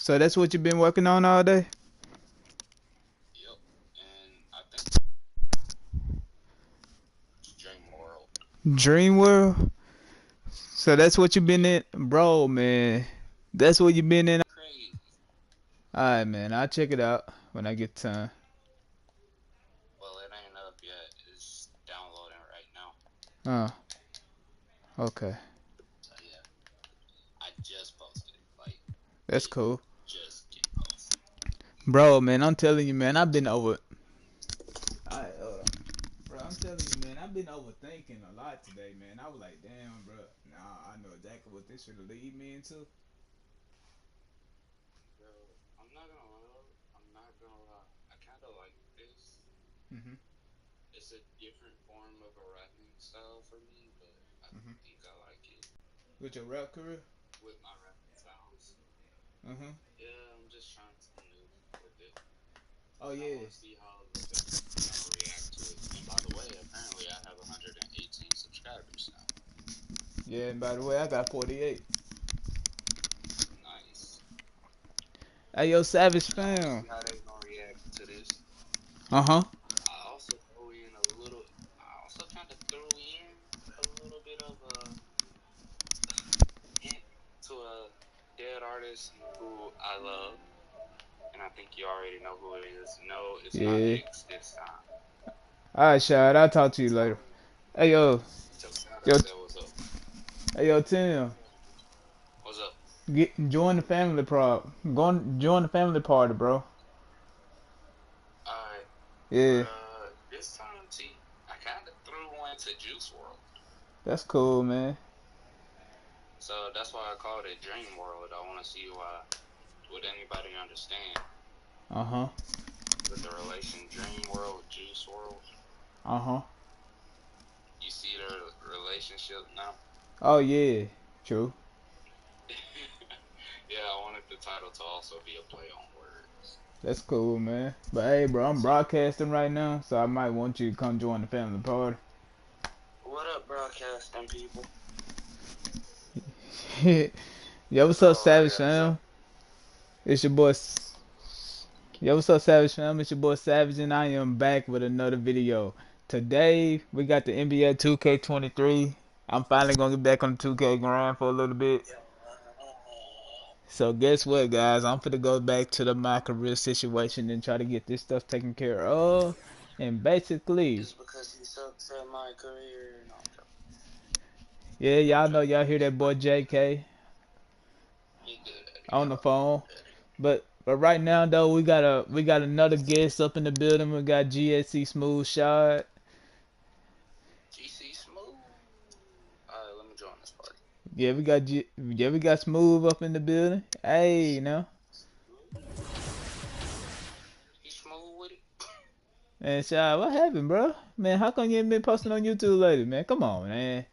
So that's what you've been working on all day? Yep. And I think Dream World. Dream World? So that's what you've been in? Bro, man. That's what you've been in? Crazy. Alright, man. I'll check it out when I get time. Well, it ain't up yet. It's downloading right now. Okay. So yeah, I just posted it. Like, That's it cool. just get posted. Bro, man, I'm telling you, man, I've been over. Bro, I'm telling you, man, I've been overthinking a lot today, man. I was like, damn, bro. Nah, I know exactly what this should lead me into. Bro, I'm not gonna lie. I kind of like this. Mhm. It's a different form of a rapping style for me, but I Mhm. think I like it With your rap career? with my rapping styles. Mhm. Yeah, I'm just trying something new with it. Oh I yeah. want to see how the fans are gonna react to it. And by the way, apparently I have 118 subscribers now. Yeah, and by the way, I got 48. Nice. Hey, yo, Savage And I want to fam. see how they gonna react to this. Uh-huh. I also throw in a little. I also kind of throw in a little bit of a hint to a dead artist who I love, and I think you already know who it is. No, it's not Yeah. X this time. Alright, Shad, I'll talk to you So, later. Hey, yo. tell Sad I Yo, said what's up. hey, yo, Tim. What's up? Join the family join the family party, bro. Alright, Yeah. but this time, see, I kind of threw one to Juice World. That's cool, man. So that's why I called it Dream World. I want to see why. Would anybody understand? Uh-huh. With the relation Dream World, Juice World. Uh-huh. You see their relationship now? Oh, yeah. True. Yeah, I wanted the title to also be a play on words. That's cool, man. But hey, bro, I'm So, broadcasting right now, so I might want you to come join the family party. what up, broadcasting people? Yo, what's That's up, all I Savage gotta say. fam? It's your boy. Yo, what's up, Savage fam? It's your boy Savage, and I am back with another video. Today, we got the NBA 2K23. I'm finally gonna get back on the 2K grind for a little bit. So guess what, guys? I'm finna go back to my career situation and try to get this stuff taken care of. And basically, Just because he sucks at my career. No, I'm joking. yeah, I'm y'all know joking. y'all hear that boy JK He good at it. on the Y'all know he phone. good at it. But right now though, we got another guest up in the building. We got GSC Smooth Shot. GC Smooth. Alright, let me join this party. We got Smooth up in the building. Hey, you know. He smooth with it. And Shot, what happened, bro? Man, how come you ain't been posting on YouTube lately, man? Come on, man.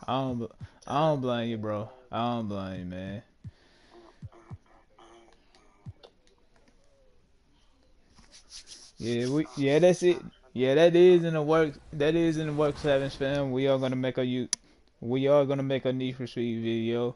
I don't, I don't blame you, bro. I don't blame you, man. Yeah, that's it. Yeah, that is in the works. That is in the works, Savage fam. We are gonna make a Need for Speed video.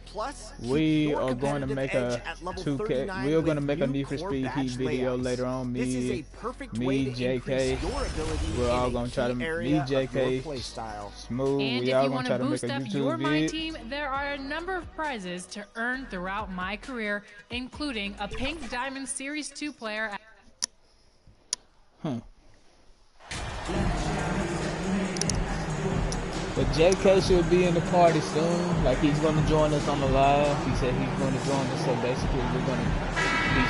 Plus, keep We your are going to competitive make edge a at level 2K. We 39 are going with to make a new Need for core Speed Heat badge video layouts. later on. This is a perfect way to increase JK. your ability We're in all a gonna try key to me, area of your JK, playstyle. Smooth. And We if all you gonna want to try to make a boost up your YouTube My vid. Team, there are a number of prizes to earn throughout my career, including a Pink Diamond Series 2 player. But JK should be in the party soon. Like he's gonna join us on the live. He said he's gonna join us. So basically, he's gonna be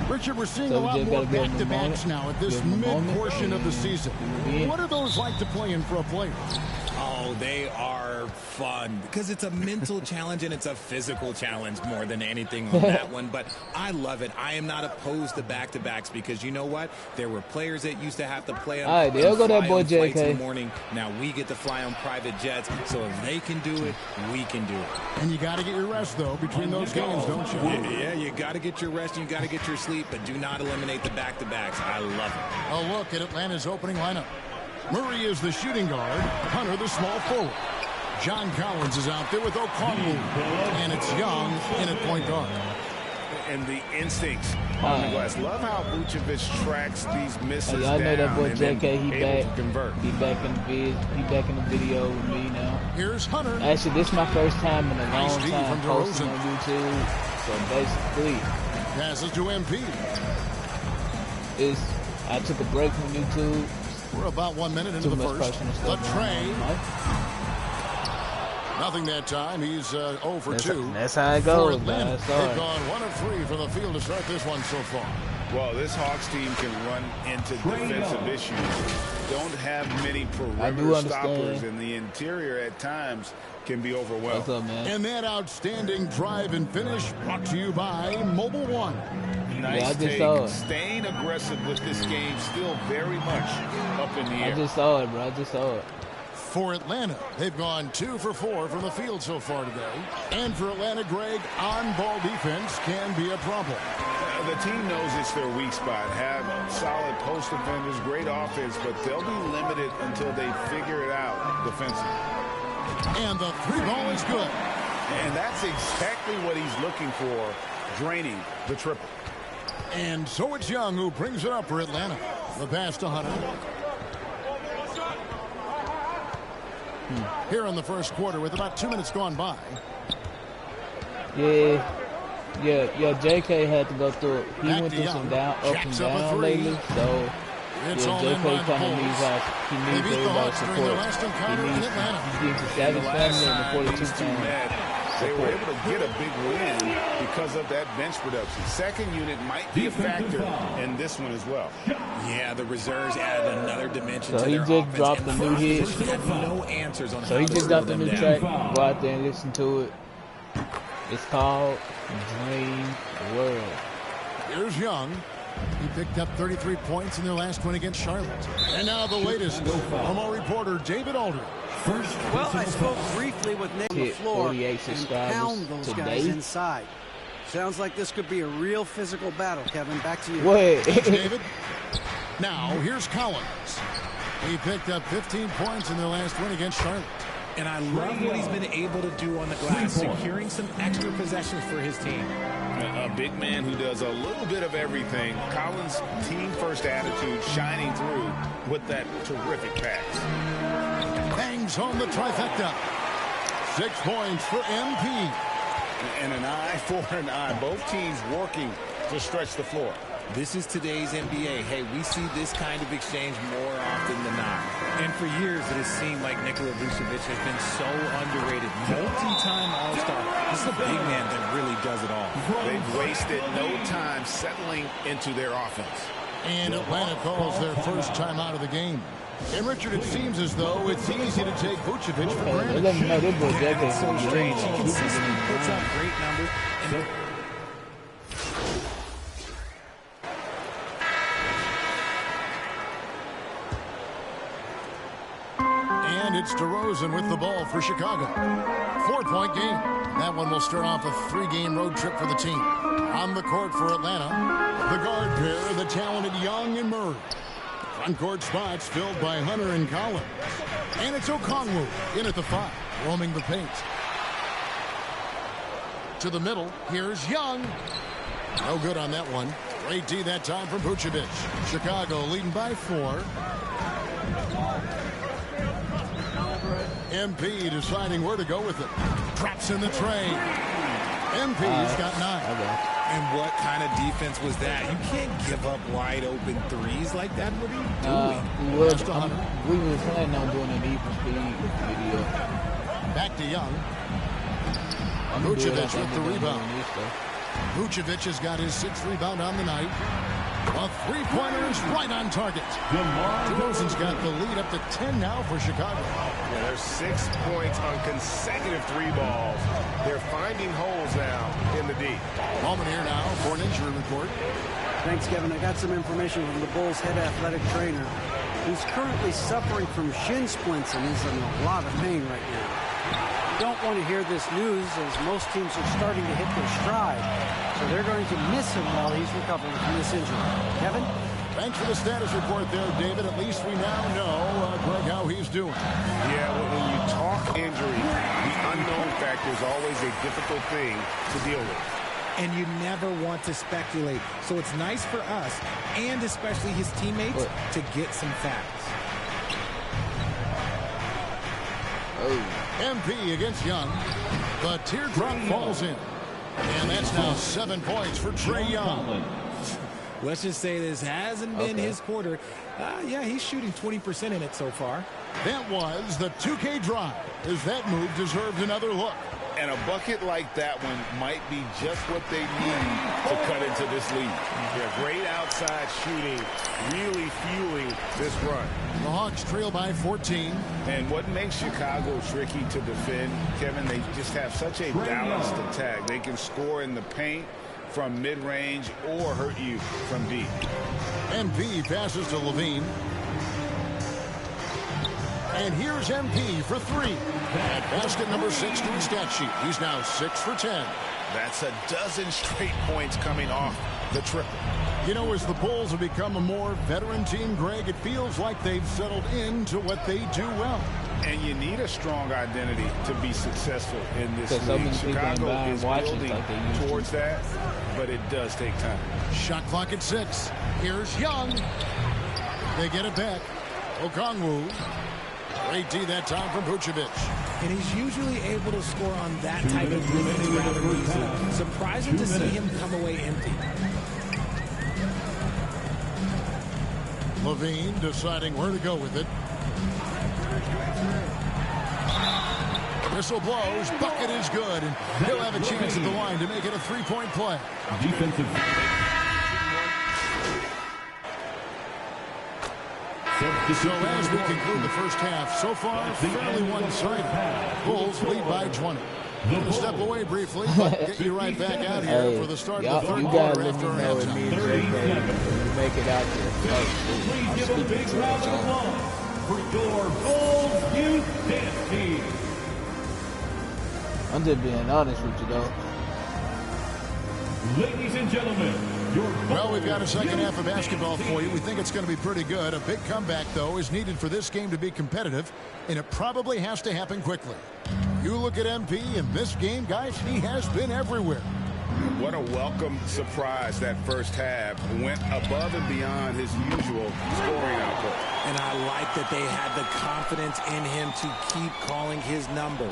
in. Richard, we're seeing So a we lot just more gotta give him a back-to-backs moment. now at this Give him a moment. mid-portion of the season. Yeah. What are those like to play in for a player? Oh, they are fun because it's a mental challenge and it's a physical challenge more than anything on that one. But I love it. I am not opposed to back-to-backs because you know what? There were players that used to have to play on, All right, there go that fly boy on flights in JK. the morning. Now we get to fly on private jets. So if they can do it, we can do it. And you got to get your rest, though, between those games, don't you? Yeah, you got to get your rest and you got to get your sleep, but do not eliminate the back-to-backs. I love it. A look at Atlanta's opening lineup. Murray is the shooting guard. Hunter the small forward. John Collins is out there with O'Connell. And it's Young in at point guard. And the instincts on the glass. Love how Vucevic tracks these misses I know that boy down JK, he able back. to convert. He back in the he back in the video with me now. Here's Hunter. Actually, this is my first time in a long Nice D time from posting DeRozan. on YouTube. So basically, Passes to MP. I took a break from YouTube. We're about 1 minute into Too the much first. personal The stuff going Trey. on, Mike. Nothing that time. He's 0 for 2. That's how it For goes, Atlanta, man. they've Sorry. gone 1 of 3 from the field to start this one so far. Well, this Hawks team can run into defensive issues. Don't have many perimeter understand. stoppers, and the interior at times can be overwhelmed. What's up, man? And that outstanding drive and finish brought to you by Mobile One. Nice I just take. saw it. Staying aggressive with this game, still very much up in the air. I just saw it, bro. I just saw it. For Atlanta, they've gone 2 for 4 from the field so far today. And for Atlanta, Greg, on-ball defense can be a problem. The team knows it's their weak spot. Have solid post defenders, great offense, but they'll be limited until they figure it out defensively. And the 3-ball is good. And that's exactly what he's looking for, draining the triple. And so it's Young who brings it up for Atlanta. The pass to Hunter. Here in the first quarter with about 2 minutes gone by. Yeah, JK had to go through it. He Back went to through Young. some down, up and Jacks up a down three. lately. So, It's all yeah, in by JK the kind of Bulls. needs They beat the everybody's Hawks during their support. last He encounter in needs Atlanta. to And Savage the last family and the time 42 these two family. met, they were able to get a big win because of that bench production. Second unit might be a factor in this one as well. Yeah, the reserves added another dimension So to he their just offense. dropped and the new hit. Popovich had no answers on So how he to just slow dropped the them new down. track. Go out there and listen to it. It's called Dream World. Here's Young. He picked up 33 points in their last win against Charlotte. And now the latest from our reporter, David Aldridge. Well, I spoke briefly with Nick Hit LaFleur 48 and subscribers pound those today. guys inside. Sounds like this could be a real physical battle, Kevin. Back to you. Wait. David. Now, here's Collins. He picked up 15 points in their last win against Charlotte. And I love what he's been able to do on the glass, securing some extra possessions for his team. A big man who does a little bit of everything. Collins' team-first attitude shining through with that terrific pass. Bangs home the trifecta. 6 points for MP. And an eye for an eye. Both teams working to stretch the floor. This is today's NBA. Hey, we see this kind of exchange more often than not. And for years, it has seemed like Nikola Vucevic has been so underrated. Multi-time All-Star. This is a big man that really does it all. They've wasted no time settling into their offense. And Atlanta calls their first time out of the game. And Richard, it seems as though it's easy to take Vucevic for They granted. let me know this boy JK It's so strange. He consistently puts up He great numbers. And And it's DeRozan with the ball for Chicago. 4-point game. That one will start off a 3-game road trip for the team. On the court for Atlanta, the guard pair, the talented Young and Murray. Front court spots filled by Hunter and Collins. And it's Okongwu in at the 5, roaming the paint. To the middle, here's Young. No good on that one. Great D that time from Vucevic. Chicago leading by 4. MP deciding where to go with it. Traps in the train. MP's got 9. And what kind of defense was that? You can't give up wide open threes like that. What are you doing? we were planning on doing an even speed video. Back to Young. I'm gonna do it Vucevic after with I'm the done rebound. doing this stuff. Vucevic has got his 6th rebound on the night. A 3-pointer is right on target. DeRozan's got the lead up to 10 now for Chicago. Yeah, there's 6 points on consecutive 3 balls. They're finding holes now in the D. Moment here now for an injury report. Thanks, Kevin. I got some information from the Bulls' head athletic trainer. He's currently suffering from shin splints and is in a lot of pain right now. Don't want to hear this news as most teams are starting to hit their stride. So they're going to miss him while he's recovering from this injury. Kevin? Thanks for the status report there, David. At least we now know doing. Yeah, well, when you talk injury, the unknown factor is always a difficult thing to deal with. And you never want to speculate. So it's nice for us, and especially his teammates, to get some facts. MP against Young. The teardrop falls in. And that's now 7 points for Trae Young. Let's just say this hasn't been his quarter. Yeah, he's shooting 20% in it so far. That was the 2K drive, as that move deserved another look. And a bucket like that one might be just what they need to cut into this lead. Yeah, great outside shooting, really fueling this run. The Hawks trail by 14. And what makes Chicago tricky to defend, Kevin, they just have such a balanced attack. They can score in the paint from mid-range or hurt you from deep. MP passes to Levine. And here's MP for 3. At basket number 6 to his stat sheet. He's now 6 for 10. That's a dozen straight points coming off the triple. You know, as the Bulls have become a more veteran team, Greg, it feels like they've settled into what they do well. And you need a strong identity to be successful in this So league. many people Chicago in is watching building like they used towards that, but it does take time. Shot clock at 6. Here's Young. They get it back. Okongwu. Great D that time from Vucevic. And he's usually able to score on that type of defense rather easily. Surprising to see him come away empty. Levine deciding where to go with it. Whistle blows. Bucket is good. And he'll have a chance at the line to make it a 3-point play. Defensive. So as we conclude the first half, so far, fairly one-sided. Bulls lead by 20. I'm going to step away briefly, but get you right back out here for the start of the third quarter after our halftime. You make it out there. Please give a big round of applause for your Bulls youth dance team. I'm just being honest with you, though. Ladies and gentlemen, well, we've got a second half of basketball for you. We think it's going to be pretty good. A big comeback, though, is needed for this game to be competitive, and it probably has to happen quickly. You look at MP in this game, guys, he has been everywhere. What a welcome surprise that first half. Went above and beyond his usual scoring output. And I like that they had the confidence in him to keep calling his number.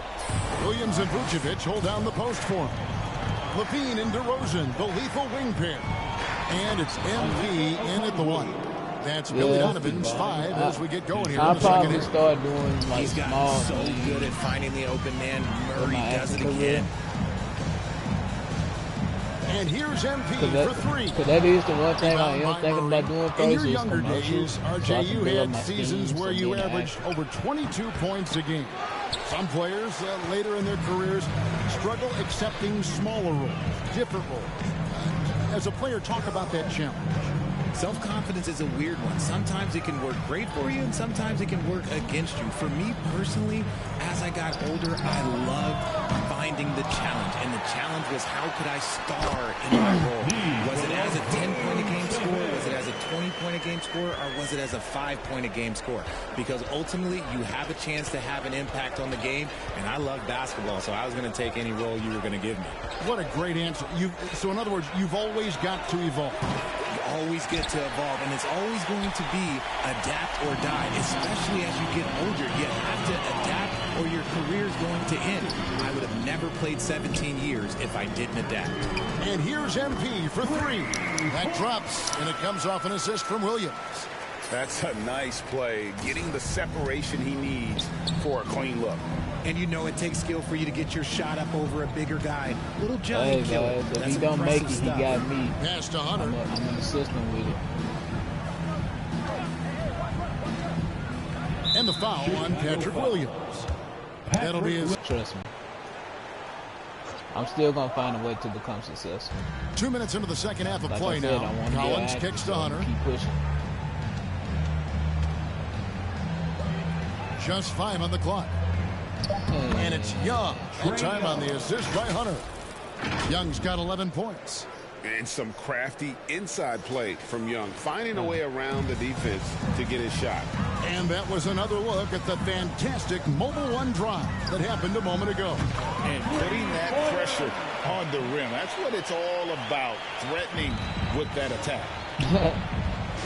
Williams and Vucevic hold down the post for him. Levine and DeRozan, the lethal wing pair. And it's MP in at the 1. That's Billy Donovan's 5 as we get going here. I'll probably start doing like He's gotten small. so good at finding the open man. Murray does it again. And here's MP for 3. Because that is the one thing I am thinking about doing first. In your is younger commercials. days, RJ, you had seasons where you being averaged over 22 points a game. Some players later in their careers struggle accepting smaller roles, different roles. As a player, talk about that challenge. Self-confidence is a weird one. Sometimes it can work great for you, and sometimes it can work against you. For me personally, as I got older, I loved finding the challenge. And the challenge was, how could I star in my role? Was it as a 10-point-a-game score? Was it as a 20-point-a-game score? Or was it as a 5-point-a-game score? Because ultimately, you have a chance to have an impact on the game. And I love basketball, so I was going to take any role you were going to give me. What a great answer. So in other words, you've always got to evolve. Always get to evolve, and it's always going to be adapt or die, especially as you get older. You have to adapt or your career's going to end. I would have never played 17 years if I didn't adapt. And here's MP for 3. That drops, and it comes off an assist from Williams. That's a nice play, getting the separation he needs for a clean look. And you know it takes skill for you to get your shot up over a bigger guy. Little giant killer. If he don't make it, he got me. Pass to Hunter. I'm in the system with it. And the foul on Patrick Williams. That'll be his. Trust me. I'm still going to find a way to become successful. 2 minutes into the second half of Like play I said, now. Collins kicks to Hunter. Keep pushing. Just 5 on the clock. And it's Young. That time on the assist by Hunter. Young's got 11 points. And some crafty inside play from Young, finding a way around the defense to get his shot. And that was another look at the fantastic Mobile One drive that happened a moment ago. And putting that pressure on the rim. That's what it's all about, threatening with that attack.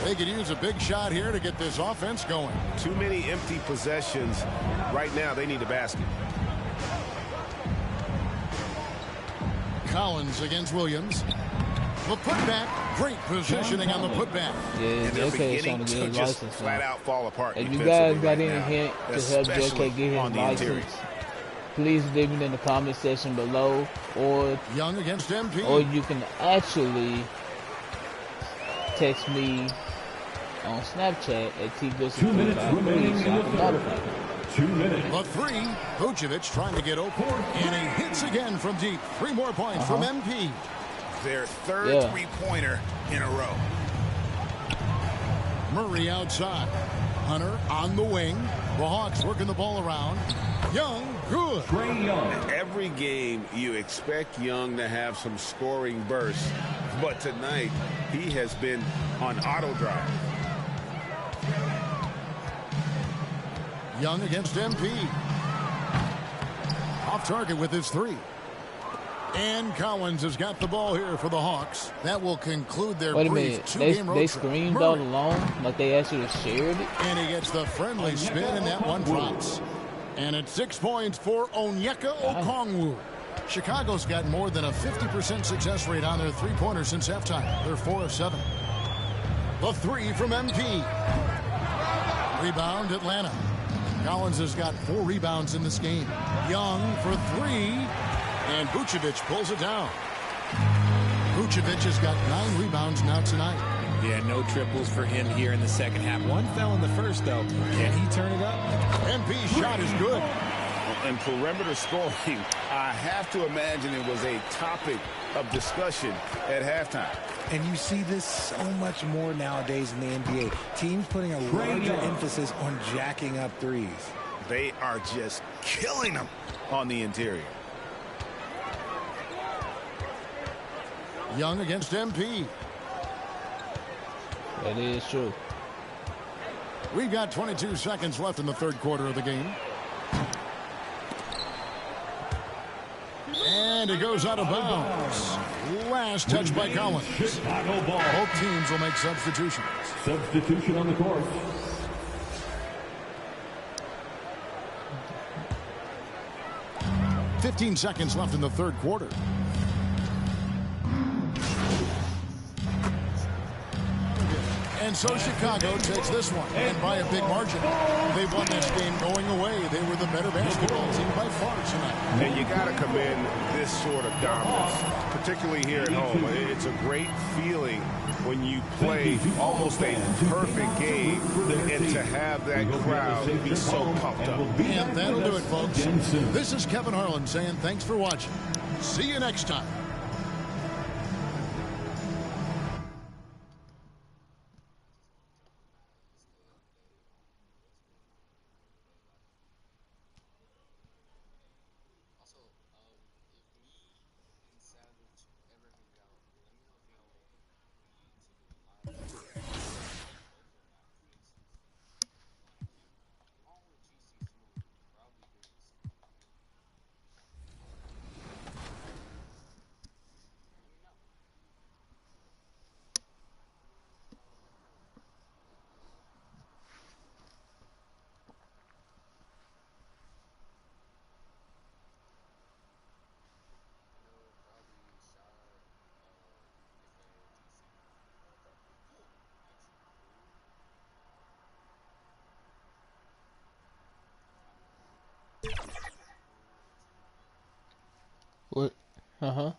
They could use a big shot here to get this offense going. Too many empty possessions. Right now, they need a basket. Collins against Williams. The putback, great positioning on the putback. Yeah, And they're JK is beginning trying to to get his just license. flat out fall apart. If you guys got any hint to help especially JK get on his the interior. license, please leave it in the comment section below, or Young against MP. or you can actually text me on Snapchat at 2 minutes remaining in the third. 2 minutes. The three, Vucevic trying to get open, and he hits again from deep. 3 more points from MP. Their third three-pointer in a row. Murray outside. Hunter on the wing. The Hawks working the ball around. Young, good. Trae Young. Every game, you expect Young to have some scoring bursts, but tonight he has been on auto drive. Young against MP. Off target with his 3. And Collins has got the ball here for the Hawks. That will conclude their brief 2-game road they trip. screamed all along like they actually shared it. And he gets the friendly spin, and that one drops. And it's 6 points for Onyeka Okongwu. Chicago's got more than a 50% success rate on their three-pointers since halftime. They're 4 of 7. The 3 from MP. Rebound, Atlanta. Collins has got 4 rebounds in this game. Young for 3. And Vucevic pulls it down. Vucevic has got 9 rebounds now tonight. Yeah, no triples for him here in the second half. One fell in the first, though. Can he turn it up? MP's shot is good. And perimeter scoring, I have to imagine it was a topic of discussion at halftime. And you see this so much more nowadays in the NBA. Teams putting a larger emphasis on jacking up threes. They are just killing them on the interior. Young against MP. That is true. We've got 22 seconds left in the third quarter of the game. And it goes out of bounds. Last touch by Collins. Chicago ball. Both teams will make substitutions. Substitution on the court. $15 seconds left in the third quarter. And so Chicago takes this one, and by a big margin. They won this game going away. They were the better basketball team by far tonight. And you got to commend this sort of dominance, particularly here at home. It's a great feeling when you play almost a perfect game and to have that crowd be so pumped up. And that'll do it, folks. This is Kevin Harlan saying thanks for watching. See you next time. What? And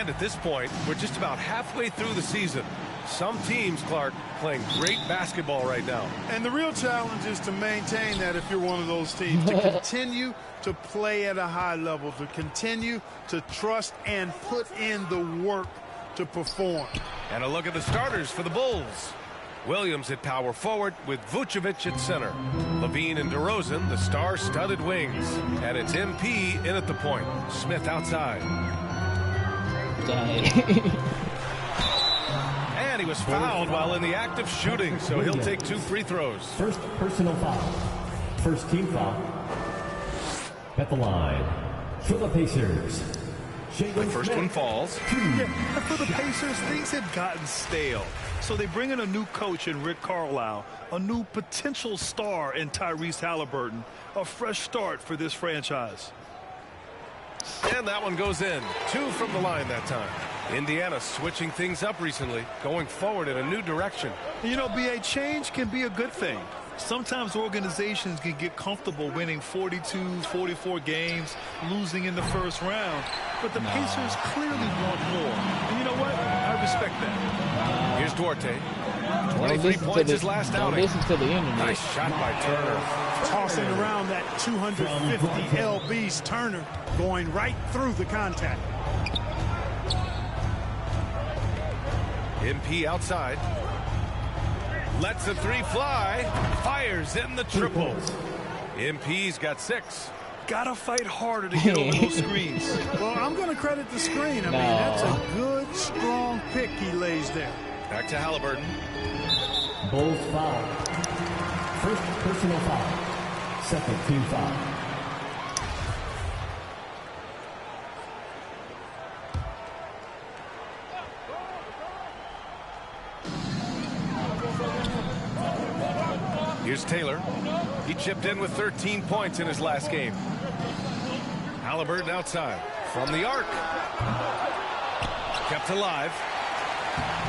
at this point, we're just about halfway through the season. Some teams, Clark, playing great basketball right now. And the real challenge is to maintain that if you're one of those teams, to continue to play at a high level, to continue to trust and put in the work to perform. And a look at the starters for the Bulls. Williams at power forward with Vucevic at center. Levine and DeRozan, the star-studded wings. And it's MP in at the point. Smith outside. And he was fouled while in the act of shooting, so he'll take 2 free throws. First personal foul. First team foul. At the line for the Pacers. The first one falls. Yeah, and for the Pacers, things had gotten stale. So they bring in a new coach in Rick Carlisle, a new potential star in Tyrese Halliburton, a fresh start for this franchise. And that one goes in. 2 from the line that time. Indiana switching things up recently, going forward in a new direction. You know, BA, change can be a good thing. Sometimes organizations can get comfortable winning 42, 44 games, losing in the first round. But the Pacers clearly want more. And you know what? I respect that. Here's Duarte. 23 points his last outing. Listen to the internet. Nice shot by Turner. Tossing around that 250 lbs, Turner going right through the contact. MP outside. Lets the 3 fly. Fires in the triple. MP's got 6. Gotta fight harder to get over those screens. Well, I'm going to credit the screen. I mean, that's a good, strong pick he lays there. Back to Halliburton. Bulls foul. First personal foul. Second team foul. Here's Taylor. He chipped in with 13 points in his last game. Halliburton outside. From the arc. Kept alive.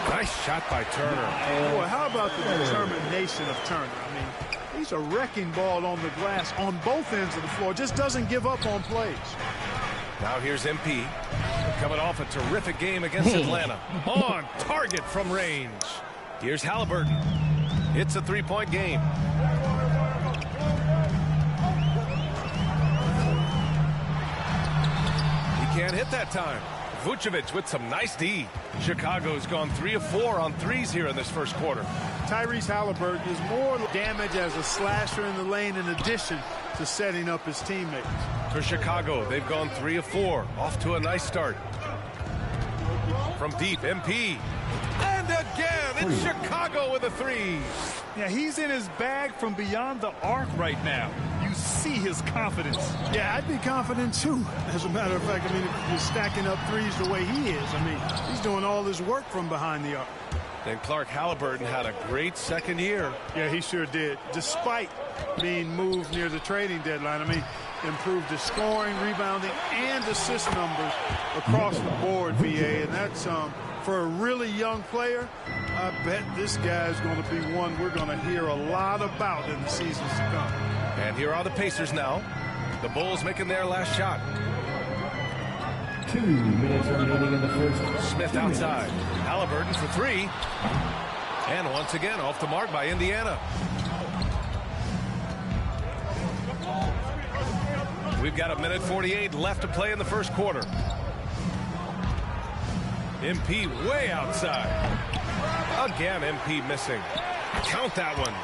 Nice shot by Turner. Boy, how about the determination of Turner? I mean, he's a wrecking ball on the glass on both ends of the floor. Just doesn't give up on plays. Now here's MP. Coming off a terrific game against Atlanta. On target from range. Here's Halliburton. It's a 3-point game. He can't hit that time. Vucevic with some nice D. Chicago's gone 3 of 4 on threes here in this first quarter. Tyrese Halliburton is more damage as a slasher in the lane in addition to setting up his teammates. For Chicago, they've gone 3 of 4. Off to a nice start. From deep, MP. And again, it's Chicago with a 3. Yeah, he's in his bag from beyond the arc right now. You see his confidence. Yeah, I'd be confident too. As a matter of fact, I mean, if you're stacking up threes the way he is, I mean, he's doing all his work from behind the arc. And Clark Halliburton had a great second year. Yeah, he sure did. Despite being moved near the trading deadline, I mean, improved his scoring, rebounding, and assist numbers across the board, VA. And that's for a really young player, I bet this guy's going to be one we're going to hear a lot about in the seasons to come. And here are the Pacers now. The Bulls making their last shot. 2 minutes remaining in the first. Smith outside. Halliburton for 3. And once again off the mark by Indiana. We've got 1:48 left to play in the first quarter. MP way outside. Again, MP missing. Count that one.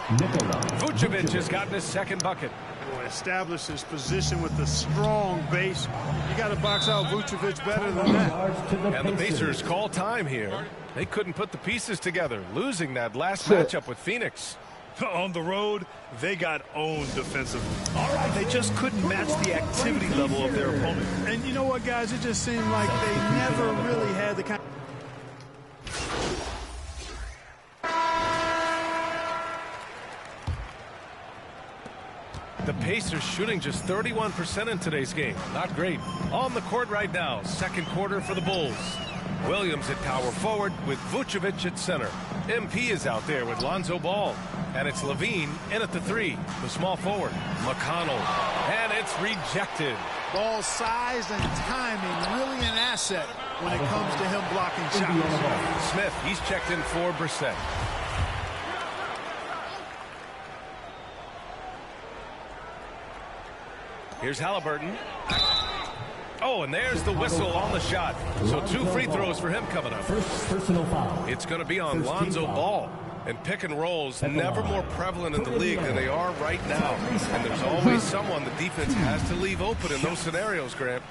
Vucevic has gotten his second bucket. Boy, established his position with the strong base. You got to box out Vucevic better than that. And the Pacers call time here. They couldn't put the pieces together, losing that last matchup with Phoenix. On the road, they got owned defensively. All right, they just couldn't match the activity level of their opponent. And you know what, guys? It just seemed like they never really had the kind. The Pacers shooting just 31% in today's game. Not great. On the court right now, second quarter for the Bulls. Williams at power forward with Vucevic at center. MP is out there with Lonzo Ball. And it's Levine in at the 3, the small forward. McConnell. And it's rejected. Ball size and timing really an asset when it comes to him blocking shots. Smith, he's checked in for Brissett. Here's Halliburton. Oh, and there's the whistle on the shot. So 2 free throws for him coming up. First personal foul. It's going to be on Lonzo Ball. And pick and rolls never more prevalent in the league than they are right now. And there's always someone the defense has to leave open in those scenarios, Grant.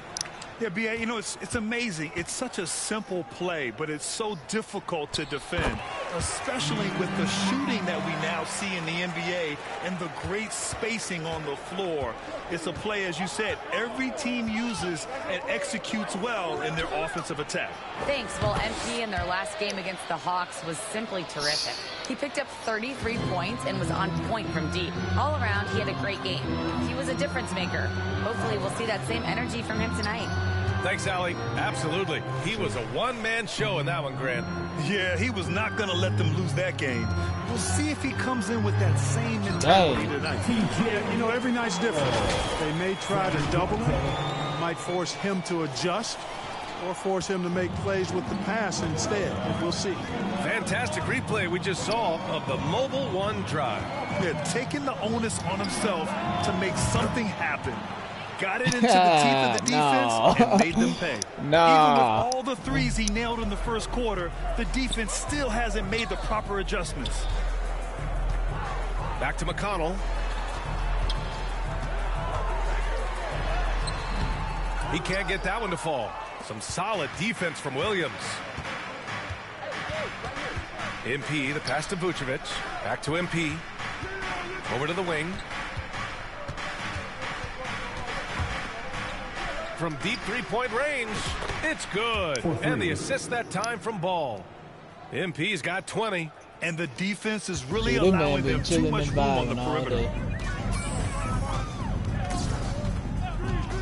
Yeah, B.A., you know, it's amazing. It's such a simple play, but it's so difficult to defend, especially with the shooting that we now see in the NBA and the great spacing on the floor. It's a play, as you said, every team uses and executes well in their offensive attack. Thanks. Well, MP in their last game against the Hawks was simply terrific. He picked up 33 points and was on point from deep. All around, he had a great game. He was a difference maker. Hopefully, we'll see that same energy from him tonight. Thanks, Allie. Absolutely. He was a one-man show in that one, Grant. Yeah, he was not going to let them lose that game. We'll see if he comes in with that same mentality tonight. Yeah, you know, every night's different. They may try to double him, might force him to adjust, or force him to make plays with the pass instead. We'll see. Fantastic replay we just saw of the mobile one drive. Yeah, taking the onus on himself to make something happen. Got it into the teeth of the defense and made them pay. Even with all the threes he nailed in the first quarter, the defense still hasn't made the proper adjustments. Back to McConnell. He can't get that one to fall. Some solid defense from Williams. MP, the pass to Vucevic. Back to MP. Over to the wing. From deep three-point range, it's good. And the assist that time from Ball. MP's got 20. And the defense is really allowing them too much room on the perimeter.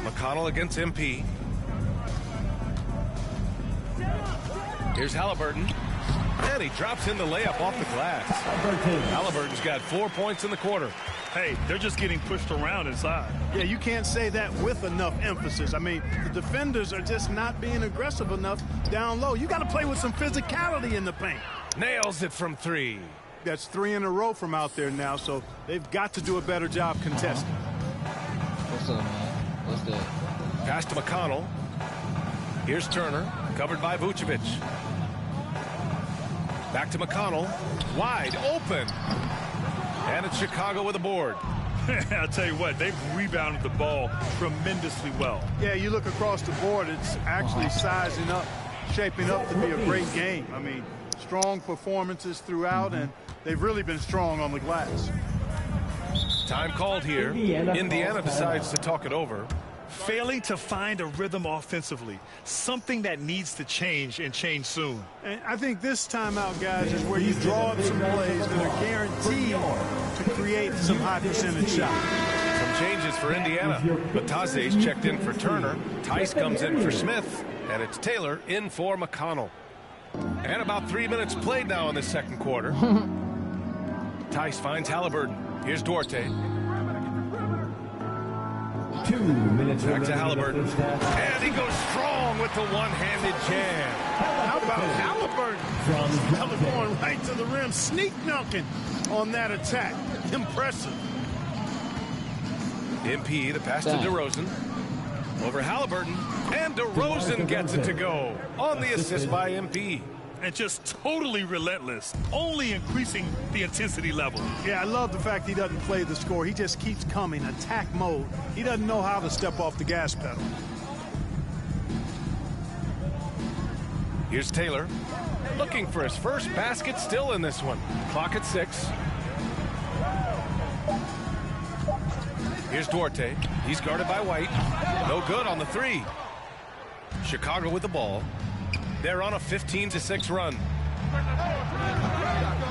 McConnell against MP. Here's Halliburton. And he drops in the layup off the glass. Halliburton's got 4 points in the quarter. Hey, they're just getting pushed around inside. Yeah, you can't say that with enough emphasis. I mean, the defenders are just not being aggressive enough down low. You got to play with some physicality in the paint. Nails it from 3. That's 3 in a row from out there now, so they've got to do a better job contesting. What's up, man? What's that? Pass to McConnell. Here's Turner, covered by Vucevic. Back to McConnell. Wide open. And it's Chicago with a board. I'll tell you what, they've rebounded the ball tremendously well. Yeah, you look across the board, it's actually sizing up, shaping up to be a great game. I mean, strong performances throughout, and they've really been strong on the glass. Time called here. Indiana decides to talk it over. Failing to find a rhythm offensively, something that needs to change and change soon. And I think this timeout, guys, is where you draw up some plays that are guaranteed to create some high percentage shots. Some changes for Indiana. Batase's checked in for Turner. Tice comes in for Smith. And it's Taylor in for McConnell. And about 3 minutes played now in the second quarter. Tice finds Halliburton. Here's Duarte. 2 minutes. Back to Halliburton. And he goes strong with the one-handed jam. How about Halliburton? Going right to the rim, sneak dunking on that attack. Impressive. MP, the pass to DeRozan. Over Halliburton. And DeRozan gets it to go on the assist by MP. And just totally relentless, only increasing the intensity level. Yeah, I love the fact he doesn't play the score. He just keeps coming, attack mode. He doesn't know how to step off the gas pedal. Here's Taylor, looking for his first basket still in this one. Clock at 6. Here's Duarte. He's guarded by White. No good on the 3. Chicago with the ball. They're on a 15-6 run.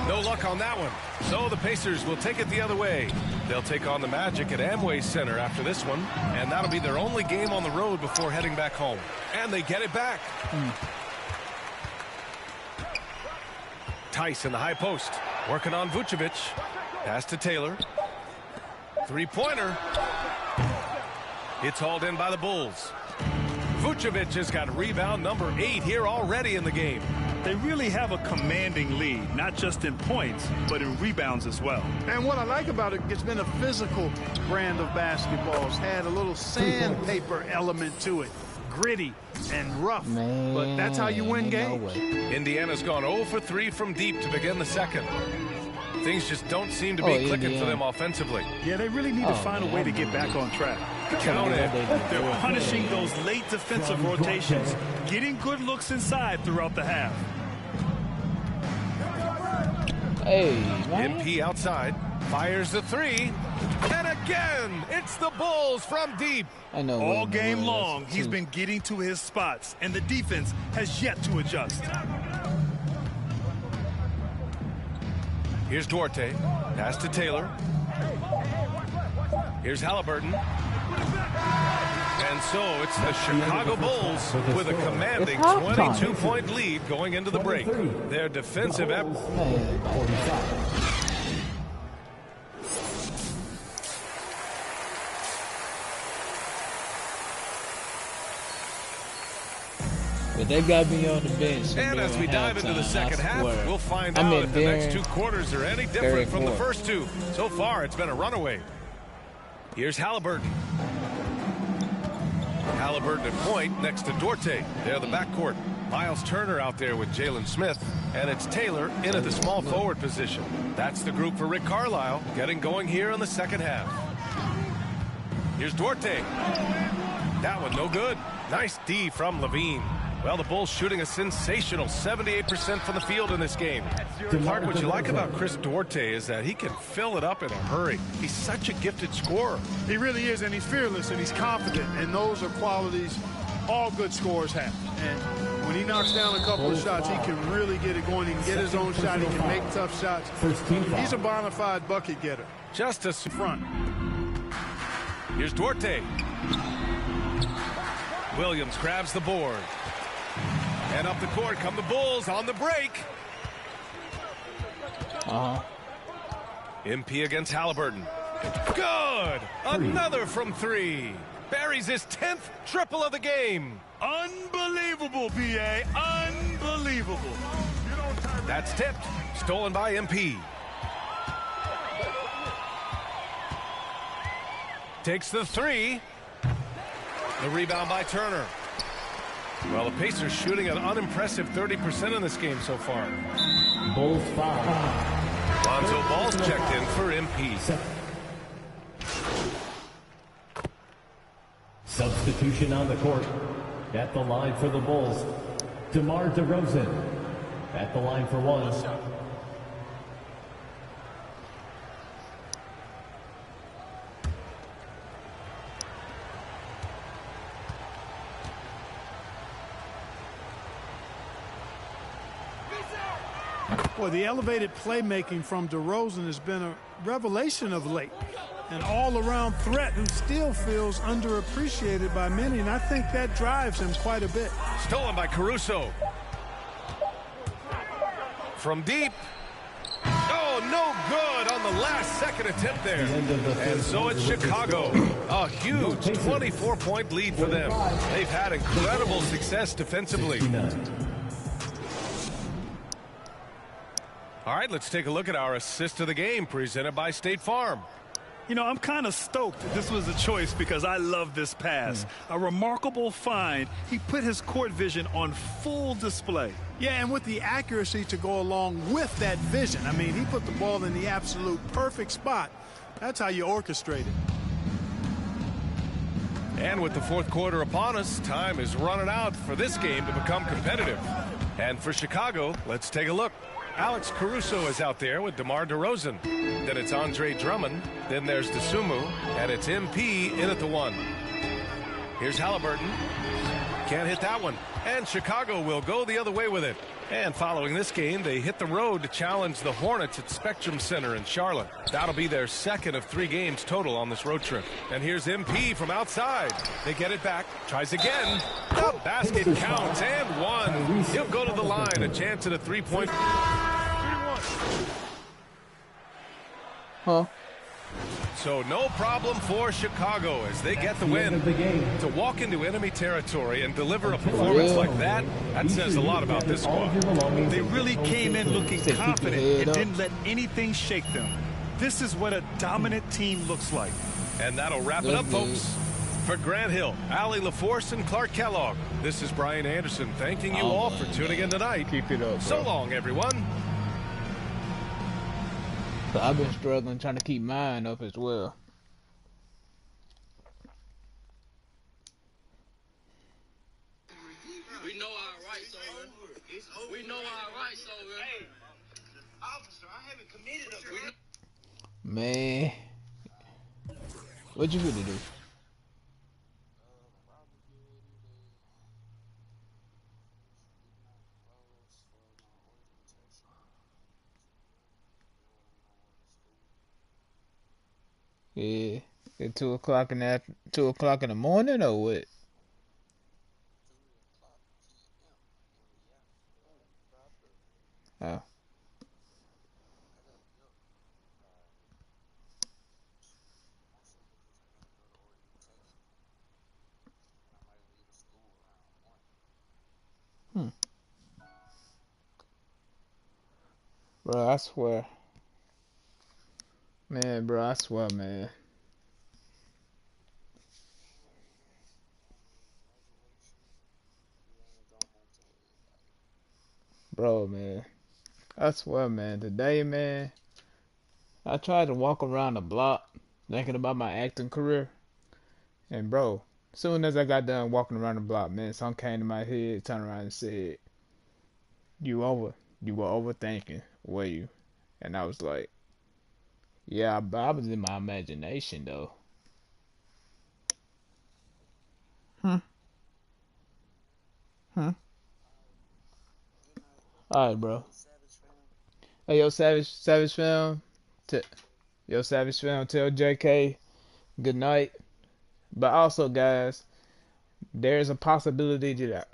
No luck on that one. So the Pacers will take it the other way. They'll take on the Magic at Amway Center after this one, and that'll be their only game on the road before heading back home. And they get it back. Tice in the high post, working on Vucevic. Pass to Taylor. Three-pointer. It's hauled in by the Bulls. Vucevic has got rebound number 8 here already in the game. They really have a commanding lead, not just in points, but in rebounds as well. And what I like about it, it's been a physical brand of basketball. It's had a little sandpaper element to it. gritty and rough. Man, but that's how you win games. Indiana's gone 0 for 3 from deep to begin the second. Things just don't seem to be clicking for them offensively. Yeah, they really need to find a way to get back on track. Count it. They're punishing those late defensive rotations, getting good looks inside throughout the half. Hey, man. MP outside, fires the three, and again, it's the Bulls from deep. I know. All game long, he's been getting to his spots, and the defense has yet to adjust. Here's Duarte, pass to Taylor. Here's Halliburton. And so it's the Chicago Bulls with a commanding 22-point lead going into the break. Their defensive effort. But they got me on the bench. And as we dive into the second half, we'll find out if the next two quarters are any different from the first two. So far, it's been a runaway. Here's Halliburton. Halliburton at point next to Duarte. They're the backcourt. Miles Turner out there with Jalen Smith. And it's Taylor in at the small forward position. That's the group for Rick Carlisle getting going here in the second half. Here's Duarte. That one no good. Nice D from Levine. Well, the Bulls shooting a sensational 78% from the field in this game. Clark, what you like about Chris Duarte is that he can fill it up in a hurry. He's such a gifted scorer. He really is, and he's fearless, and he's confident, and those are qualities all good scorers have. And when he knocks down a couple of shots, he can really get it going. He can get his own shot. He can make tough shots. He's a bona fide bucket getter. Just a front. Here's Duarte. Williams grabs the board. And up the court come the Bulls on the break. MP against Halliburton. Good! Another from three. Buries his 10th triple of the game. Unbelievable, BA. Unbelievable. That's tipped. Stolen by MP. Takes the three. The rebound by Turner. Well, the Pacers shooting an unimpressive 30% in this game so far. Bulls foul. Lonzo Ball's checked in for MP. Substitution on the court. At the line for the Bulls, DeMar DeRozan. At the line for one. Boy, the elevated playmaking from DeRozan has been a revelation of late. An all-around threat who still feels underappreciated by many, and I think that drives him quite a bit. Stolen by Caruso. From deep. Oh, no good on the last second attempt there. And so it's Chicago. A huge 24-point lead for them. They've had incredible success defensively. All right, let's take a look at our assist of the game presented by State Farm. You know, I'm kind of stoked that this was a choice because I love this pass. A remarkable find. He put his court vision on full display. Yeah, and with the accuracy to go along with that vision. I mean, he put the ball in the absolute perfect spot. That's how you orchestrate it. And with the fourth quarter upon us, time is running out for this game to become competitive. And for Chicago, let's take a look. Alex Caruso is out there with DeMar DeRozan. Then it's Andre Drummond. Then there's DeSumo. And it's MP in at the one. Here's Halliburton. Can't hit that one. And Chicago will go the other way with it. And following this game, they hit the road to challenge the Hornets at Spectrum Center in Charlotte. That'll be their second of 3 games total on this road trip. And here's MP from outside. They get it back. Tries again. The basket counts and one. He'll go to the line. A chance at a 3-point. So no problem for Chicago as they get the win. To walk into enemy territory and deliver a performance like that, that says a lot about this squad. They really came in looking confident and didn't let anything shake them. This is what a dominant team looks like. And that'll wrap it up, folks. For Grant Hill, Allie LaForce, and Clark Kellogg, this is Brian Anderson thanking you all for tuning in tonight. Keep it up, bro. So long, everyone. So I've been struggling trying to keep mine up as well. We know our rights, over. We know our rights, over. Hey, officer, I haven't committed a... Man, what you gonna do? Yeah, at 2 o'clock in the 2 o'clock in the morning or what? Oh. Bro, I swear. Man, bro, I swear, man. Bro, man. I swear, man. Today, man, I tried to walk around the block thinking about my acting career. And, bro, as soon as I got done walking around the block, man, something came to my head, turned around and said, you were overthinking, were you? And I was like, yeah, but I was in my imagination, though. Alright, bro. Hey, Savage Film. Savage Film, tell JK good night. But also, guys, there is a possibility that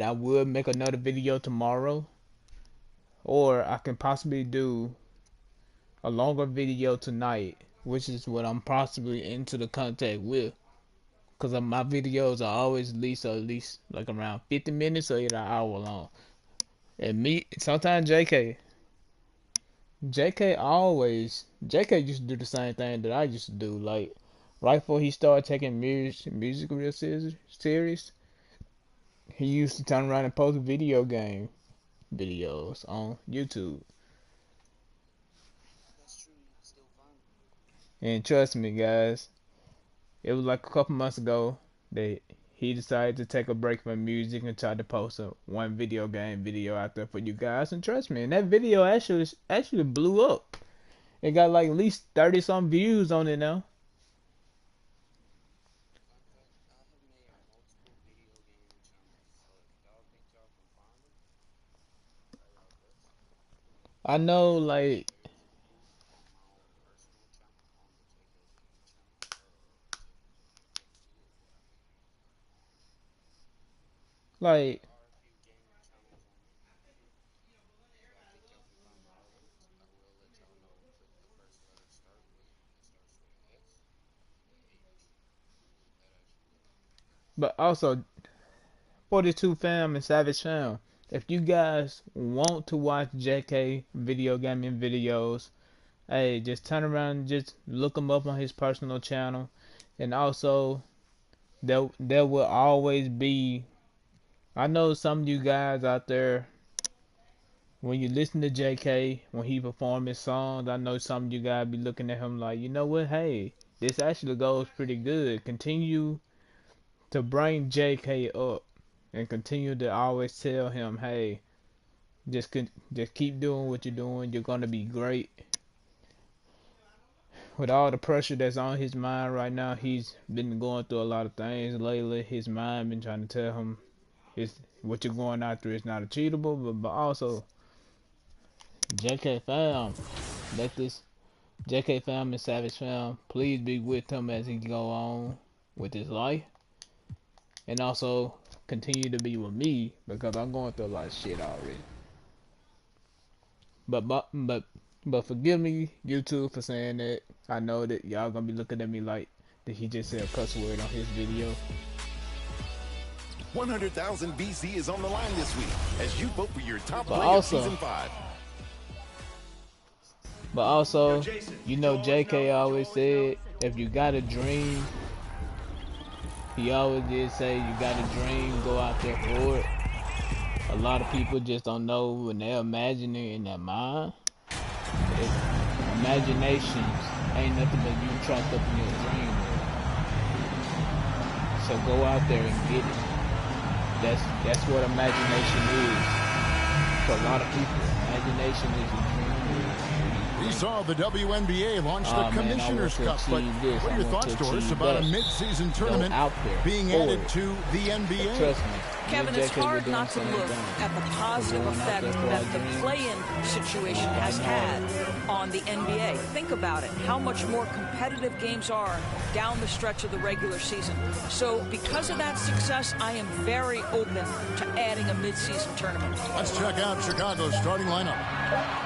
I would make another video tomorrow, or I can possibly do a longer video tonight, which is what I'm possibly into the contact with. Cause my videos are always at least like around 50 minutes or either an hour long. And sometimes JK used to do the same thing that I used to do. Like right before he started taking music real serious, he used to turn around and post video game videos on YouTube. And trust me, guys, it was like a couple months ago that he decided to take a break from music and tried to post one video game video out there for you guys. And trust me, and that video actually blew up. It got like at least 30 some views on it now. I know, like, but also 42 fam and Savage fam. If you guys want to watch JK video gaming videos, hey, just turn around and just look him up on his personal channel. And also, there will always be. I know some of you guys out there, when you listen to JK, when he perform his songs, I know some of you guys be looking at him like, you know what, hey, this actually goes pretty good. Continue to bring JK up and continue to always tell him, hey, just keep doing what you're doing. You're gonna be great. With all the pressure that's on his mind right now, he's been going through a lot of things lately. His mind been trying to tell him, what you're going after is not achievable, but also JK fam, let this JK fam and Savage fam please be with him as he go on with his life, and also continue to be with me because I'm going through a lot of shit already. But forgive me, YouTube, for saying that. I know that y'all gonna be looking at me like that he just said a cuss word on his video. 100,000 BC is on the line this week as you vote for your top But play also, of season 5. But also, you know, JK always said, if you got a dream, he always did say, you got a dream, go out there for it. A lot of people just don't know when they're imagining in their mind. Imaginations ain't nothing but you trapped up in your dream world. So go out there and get it. That's what imagination is. For a lot of people, imagination is a dream world. We saw the WNBA launch the Commissioner's Cup, but what are your thoughts, Doris, about a mid-season tournament being added to the NBA? Trust me. Kevin, it's hard not to look at the positive effect that the play-in situation has had on the NBA. Think about it, how much more competitive games are down the stretch of the regular season. So because of that success, I am very open to adding a mid-season tournament. Let's check out Chicago's starting lineup.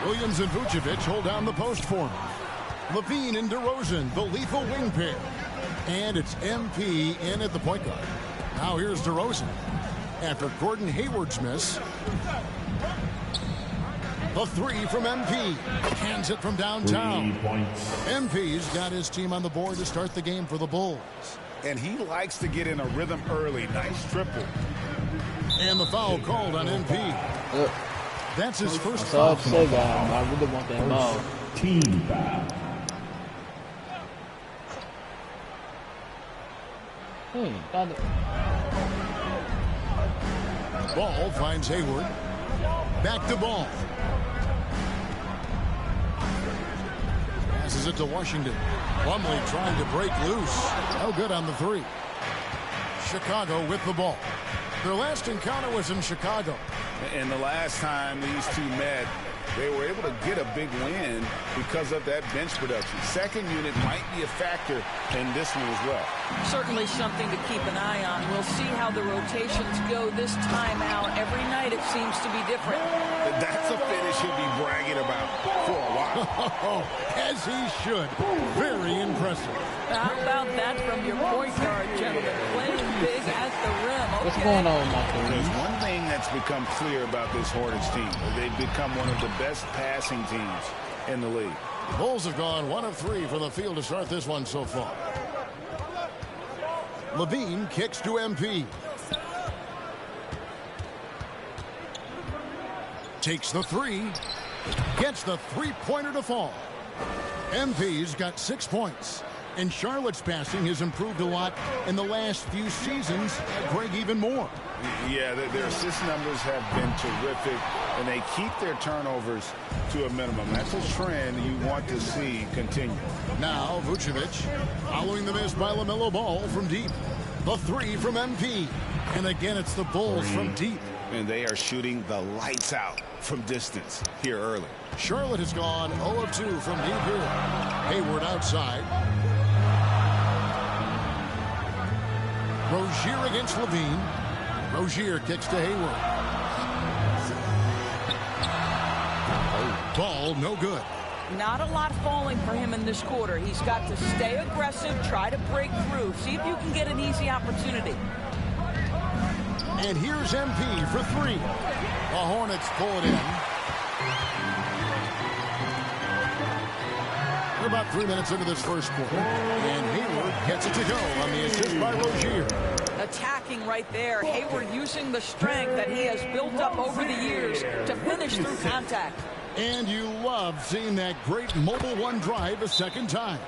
Williams and Vucevic hold down the post for him. Levine and DeRozan, the lethal wing pair. And it's MP in at the point guard. Now here's DeRozan. After Gordon Hayward's miss, the three from MP. Hands it from downtown. MP's got his team on the board to start the game for the Bulls. And he likes to get in a rhythm early. Nice triple. And the foul called on MP. That's his first That's all I foul. say, guys. I really want that ball. Team foul. Ball finds Hayward. Back to Ball. Passes it to Washington. Plumlee trying to break loose. No good on the three. Chicago with the ball. Their last encounter was in Chicago. And the last time these two met, they were able to get a big win because of that bench production. Second unit might be a factor in this one as well. Certainly something to keep an eye on. We'll see how the rotations go this time out. Every night it seems to be different. That's a finish he'll be bragging about for a while. As he should. Very impressive. How about that from your point guard, gentlemen? Playing big at the rim. Okay. What's going on, Michael? There's one thing that's become clear about this Hornets team. They've become one of the best passing teams in the league. The Bulls have gone 1 of 3 from the field to start this one so far. Levine kicks to MP. Takes the three. Gets the three-pointer to fall. MP's got 6 points. And Charlotte's passing has improved a lot in the last few seasons. Greg, even more. Yeah, their assist numbers have been terrific, and they keep their turnovers to a minimum. That's a trend you want to see continue. Now Vucevic following the miss by LaMelo Ball from deep. The three from MP. And again, it's the Bulls from deep. And they are shooting the lights out from distance here early. Charlotte has gone 0 of 2 from deep here. Hayward outside. Rozier against Levine. Rozier kicks to Hayward. Ball no good. Not a lot falling for him in this quarter. He's got to stay aggressive, try to break through, see if you can get an easy opportunity. And here's MP for three. The Hornets pull it in. We're about 3 minutes into this first quarter. And Hayward gets it to go on the assist by Rozier. Attacking right there. Hayward using the strength that he has built up over the years to finish through contact. And you love seeing that great mobile one drive a second time.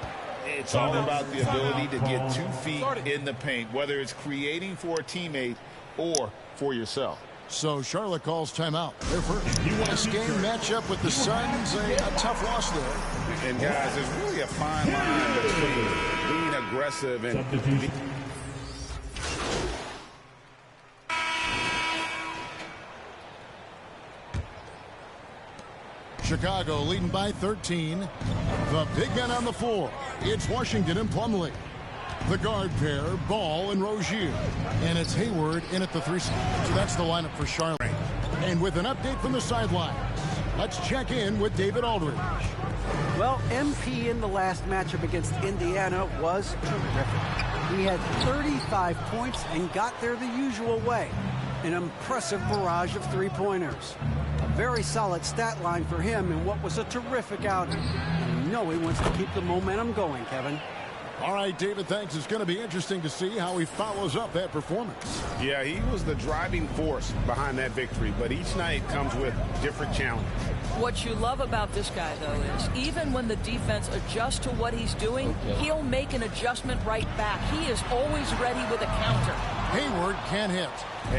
It's all about the ability to get 2 feet in the paint, whether it's creating for a teammate or for yourself. So Charlotte calls timeout. Their first last game matchup with the Suns, a tough loss there. And guys, there's really a fine line between being aggressive and Chicago leading by 13. The big men on the floor. It's Washington and Plumlee. The guard pair, Ball and Rozier. And it's Hayward in at the 3 spot. So that's the lineup for Charlotte. And with an update from the sidelines, let's check in with David Aldridge. Well, MP in the last matchup against Indiana was terrific. He had 35 points and got there the usual way. An impressive barrage of three-pointers. very solid stat line for him in what was a terrific outing. And you know he wants to keep the momentum going, Kevin. All right, David, thanks. It's going to be interesting to see how he follows up that performance. Yeah, he was the driving force behind that victory, but each night comes with different challenges. What you love about this guy, though, is even when the defense adjusts to what he's doing, he'll make an adjustment right back. He is always ready with a counter. Hayward can hit.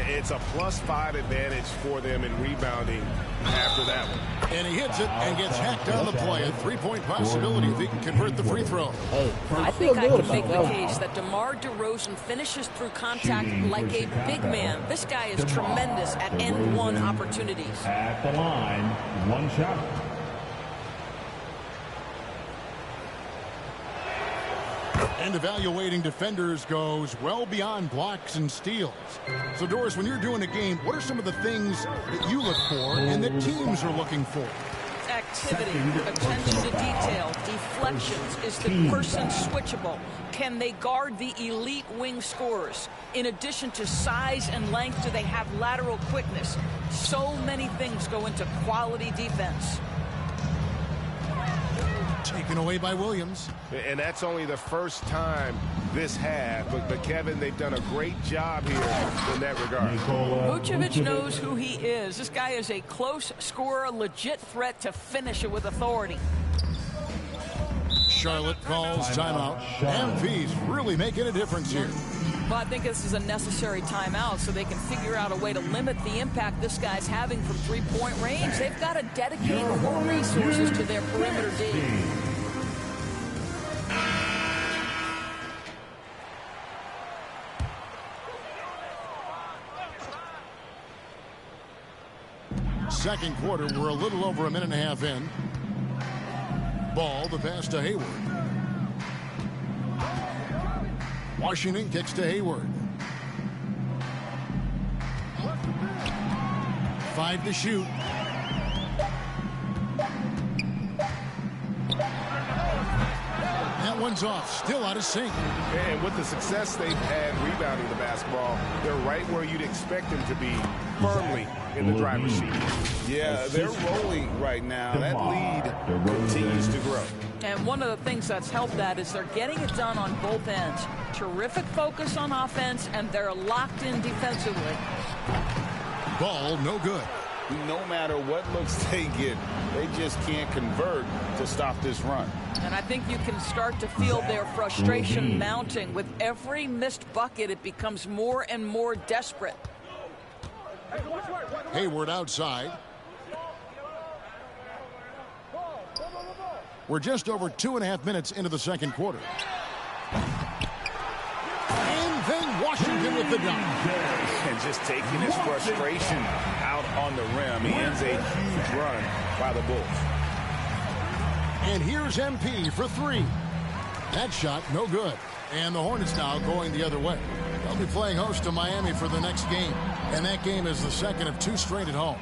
It's a +5 advantage for them in rebounding after that one. And he hits it and gets hacked on the play. A three-point possibility if he can convert the free throw. I think I can make the case that DeMar DeRozan finishes through contact like a big man. This guy is tremendous at end-one opportunities. At the line, one shot. And evaluating defenders goes well beyond blocks and steals. So, Doris, when you're doing a game, what are some of the things that you look for and that teams are looking for? Activity, attention to detail, deflections. Is the person switchable? Can they guard the elite wing scorers? In addition to size and length, do they have lateral quickness? So many things go into quality defense. Taken away by Williams. And that's only the first time this half. But Kevin, they've done a great job here in that regard. Vucevic knows who he is. This guy is a close scorer, a legit threat to finish it with authority. Charlotte calls timeout. MP's really making a difference here. Well, I think this is a necessary timeout so they can figure out a way to limit the impact this guy's having from three-point range. They've got to dedicate more resources to their perimeter D. Second quarter, we're a little over a minute and a half in. Ball, the pass to Hayward. Washington kicks to Hayward. 5 to shoot. That one's off. Still out of sync. And with the success they've had rebounding the basketball, they're right where you'd expect them to be, firmly in the driver's seat. Yeah, they're rolling right now. That lead continues to grow. And one of the things that's helped that is they're getting it done on both ends. Terrific focus on offense, and they're locked in defensively. Ball, no good. No matter what looks they get, they just can't convert to stop this run. And I think you can start to feel their frustration mounting. With every missed bucket, it becomes more and more desperate. Hayward outside. We're just over 2.5 minutes into the second quarter. And then Washington with the dunk. And just taking his frustration out on the rim. He ends a huge run by the Bulls. And here's MP for 3. That shot, no good. And the Hornets now going the other way. They'll be playing host to Miami for the next game. And that game is the second of 2 straight at home.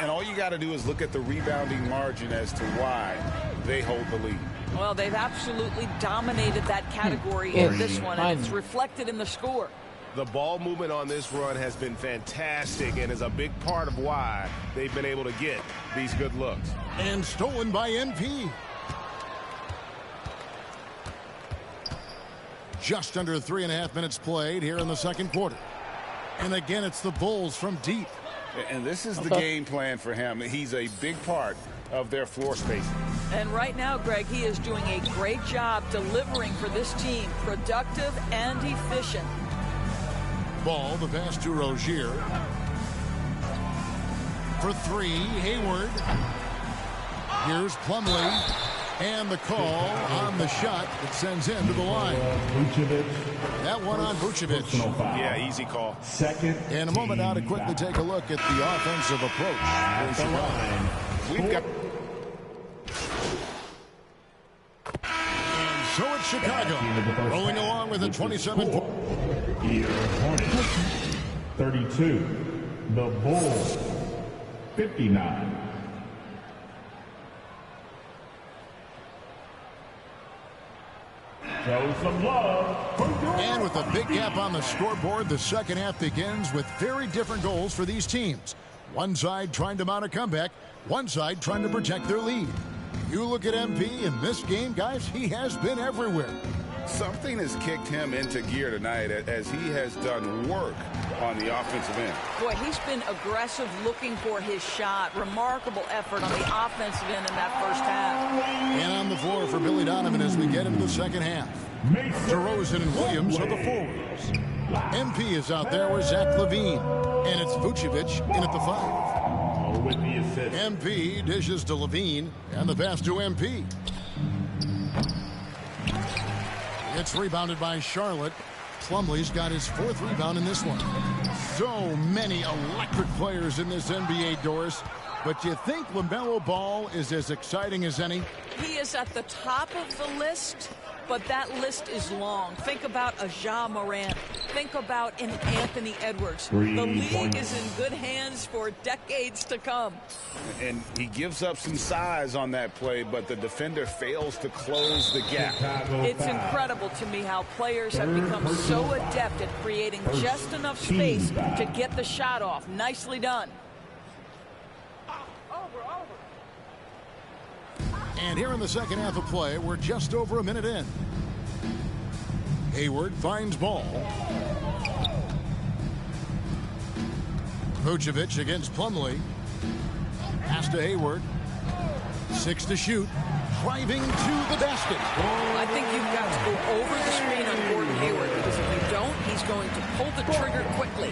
And all you got to do is look at the rebounding margin as to why they hold the lead. Well, they've absolutely dominated that category in this one, and it's reflected in the score. The ball movement on this run has been fantastic and is a big part of why they've been able to get these good looks. And stolen by NP. Just under 3.5 minutes played here in the second quarter. And again, it's the Bulls from deep. And this is the game plan for him. He's a big part of their floor spacing. And right now, Greg, he is doing a great job delivering for this team. Productive and efficient. Ball, the pass to Rozier. For 3, Hayward. Here's Plumlee. And the call on the shot that sends him to the line. That one on Vucevic. Yeah, easy call. Second. In a moment now to quickly take a look at the offensive approach. At the line. We've got... And so it's Chicago rolling along with a 27 point. Here, Hornets 32. The Bulls 59. Show some love. And with a big gap on the scoreboard, the second half begins with very different goals for these teams. One side trying to mount a comeback, one side trying to protect their lead. You look at MP in this game, guys, he has been everywhere. Something has kicked him into gear tonight as he has done work on the offensive end. Boy, he's been aggressive looking for his shot. Remarkable effort on the offensive end in that first half. And on the floor for Billy Donovan as we get into the second half. DeRozan and Williams are the forwards. MP is out there with Zach LaVine. And it's Vucevic in at the 5. With the assist. MP dishes to LaVine. And the pass to MP. It's rebounded by Charlotte. Plumlee's got his 4th rebound in this one. So many electric players in this NBA, Doris. But you think LaMelo Ball is as exciting as any? He is at the top of the list, but that list is long. Think about a Ja Morant. Think about an Anthony Edwards. The league is in good hands for decades to come. And he gives up some size on that play, but the defender fails to close the gap. It's incredible to me how players have become so adept at creating just enough space to get the shot off. Nicely done. And here in the second half of play, we're just over a minute in. Hayward finds Ball. Vucevic against Plumlee. Pass to Hayward. 6 to shoot. Driving to the basket. I think you've got to go over the screen on Gordon Hayward, because if you don't, he's going to pull the trigger quickly.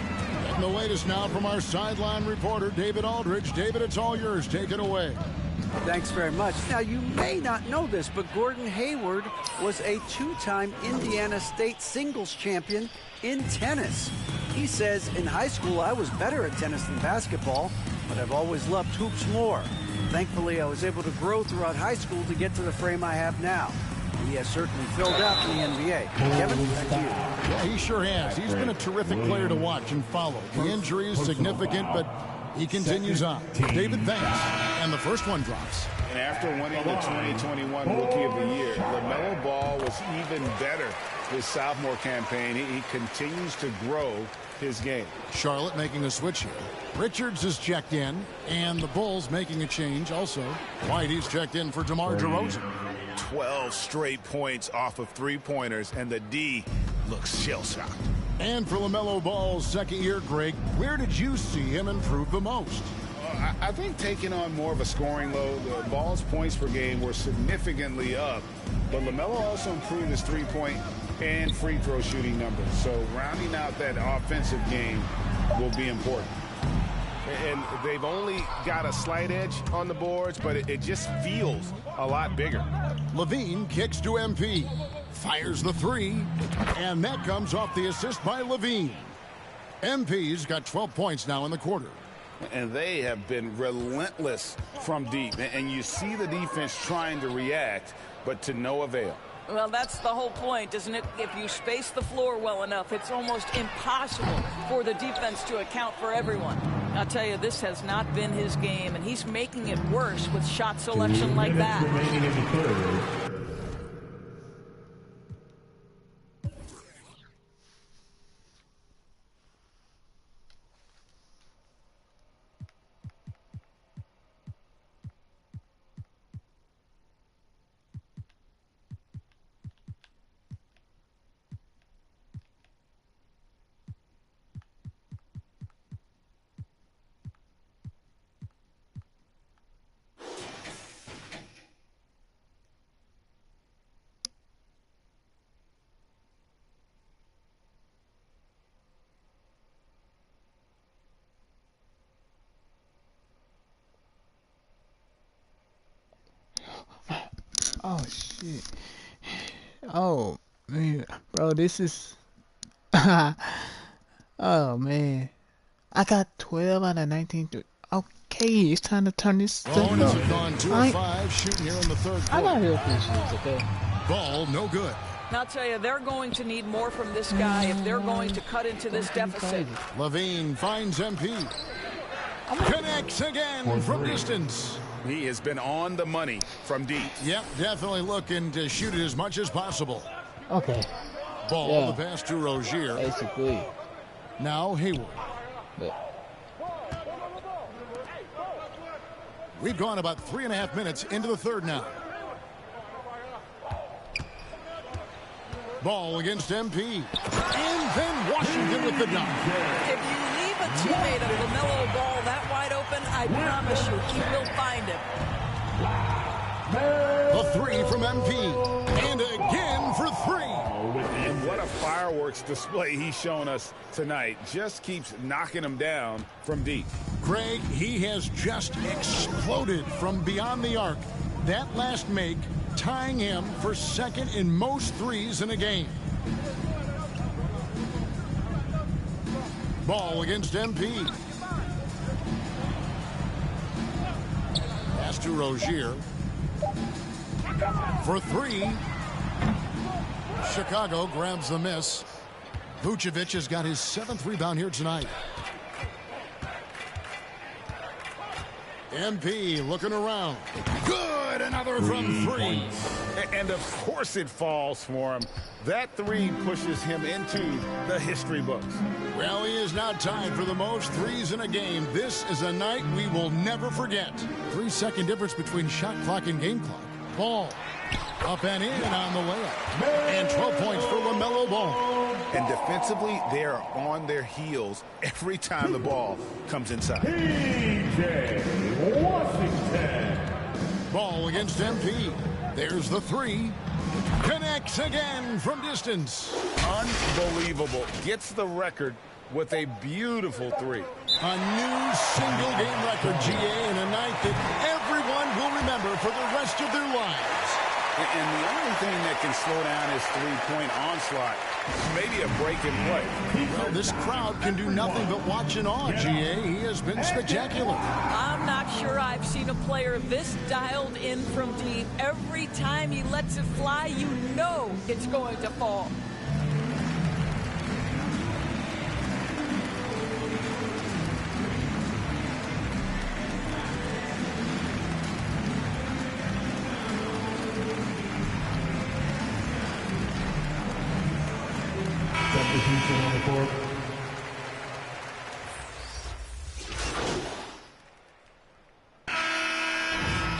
And the latest now from our sideline reporter, David Aldridge. David, it's all yours. Take it away. Thanks very much. Now, you may not know this, but Gordon Hayward was a 2-time Indiana State singles champion in tennis. He says, in high school, I was better at tennis than basketball, but I've always loved hoops more. Thankfully, I was able to grow throughout high school to get to the frame I have now. He has certainly filled out in the NBA. Kevin, back to you. Yeah, he sure has. He's been a terrific player to watch and follow. The injury is significant, but he continues on. David, thanks. And the first one drops. And after winning the 2021 Rookie of the Year, LaMelo Ball was even better this sophomore campaign. He continues to grow his game. Charlotte making a switch here. Richards is checked in, and the Bulls making a change also. Whitey's checked in for DeMar DeRozan. 12 straight points off of three-pointers, and the D looks shell-shocked. And for LaMelo Ball's second year, Greg, where did you see him improve the most? I think taking on more of a scoring load. The Ball's points per game were significantly up, but LaMelo also improved his three-point and free throw shooting numbers. So rounding out that offensive game will be important. And they've only got a slight edge on the boards, but it just feels a lot bigger. LaVine kicks to MP. Fires the 3, and that comes off the assist by LaVine. MP's got 12 points now in the quarter. And they have been relentless from deep. And you see the defense trying to react, but to no avail. Well, that's the whole point, isn't it? If you space the floor well enough, it's almost impossible for the defense to account for everyone. I'll tell you, this has not been his game, and he's making it worse with shot selection like that. Remaining in the third. Oh shit. Oh man, bro, this is oh man, I got 12 out of 19. Okay, it's time to turn this stuff Hornets up. have gone 2 of 5 shooting here in the third I got quarter. real appreciates, okay? Ball no good. I'll tell you, they're going to need more from this guy if they're going to cut into this deficit. LaVine finds MP. Connects again from distance. He has been on the money from deep. Yep, definitely looking to shoot it as much as possible. Okay. Ball Yeah. the pass to Rozier. Basically. Now Hayward. But We've gone about 3.5 minutes into the third now. Ball against MP. And then Washington with the dunk. If you leave a teammate of LaMelo Ball that wide open, I promise you he will find him. The three from MP. And again for three. And what a fireworks display he's shown us tonight. Just keeps knocking them down from deep. Craig, he has just exploded from beyond the arc. That last make tying him for second in most threes in a game. Ball against MP. Pass to Rozier. For three. Chicago grabs the miss. Vucevic has got his 7th rebound here tonight. MP looking around. Good, another from three. And of course it falls for him. That three pushes him into the history books. Well, he is now tied for the most threes in a game. This is a night we will never forget. 3-second difference between shot clock and game clock. Ball up and in on the layup. And 12 points for LaMelo Ball. And defensively, they are on their heels every time the ball comes inside. P.J. Washington. Ball against MP. There's the three. Connects again from distance. Unbelievable. Gets the record with a beautiful three. A new single-game record, GA, in a night that everyone will remember for the rest of their lives. And the only thing that can slow down his three-point onslaught is maybe a break in play. Well, this crowd can do nothing but watch in awe, GA. He has been spectacular. I'm not sure I've seen a player this dialed in from deep. Every time he lets it fly, you know it's going to fall. Substitution on the court.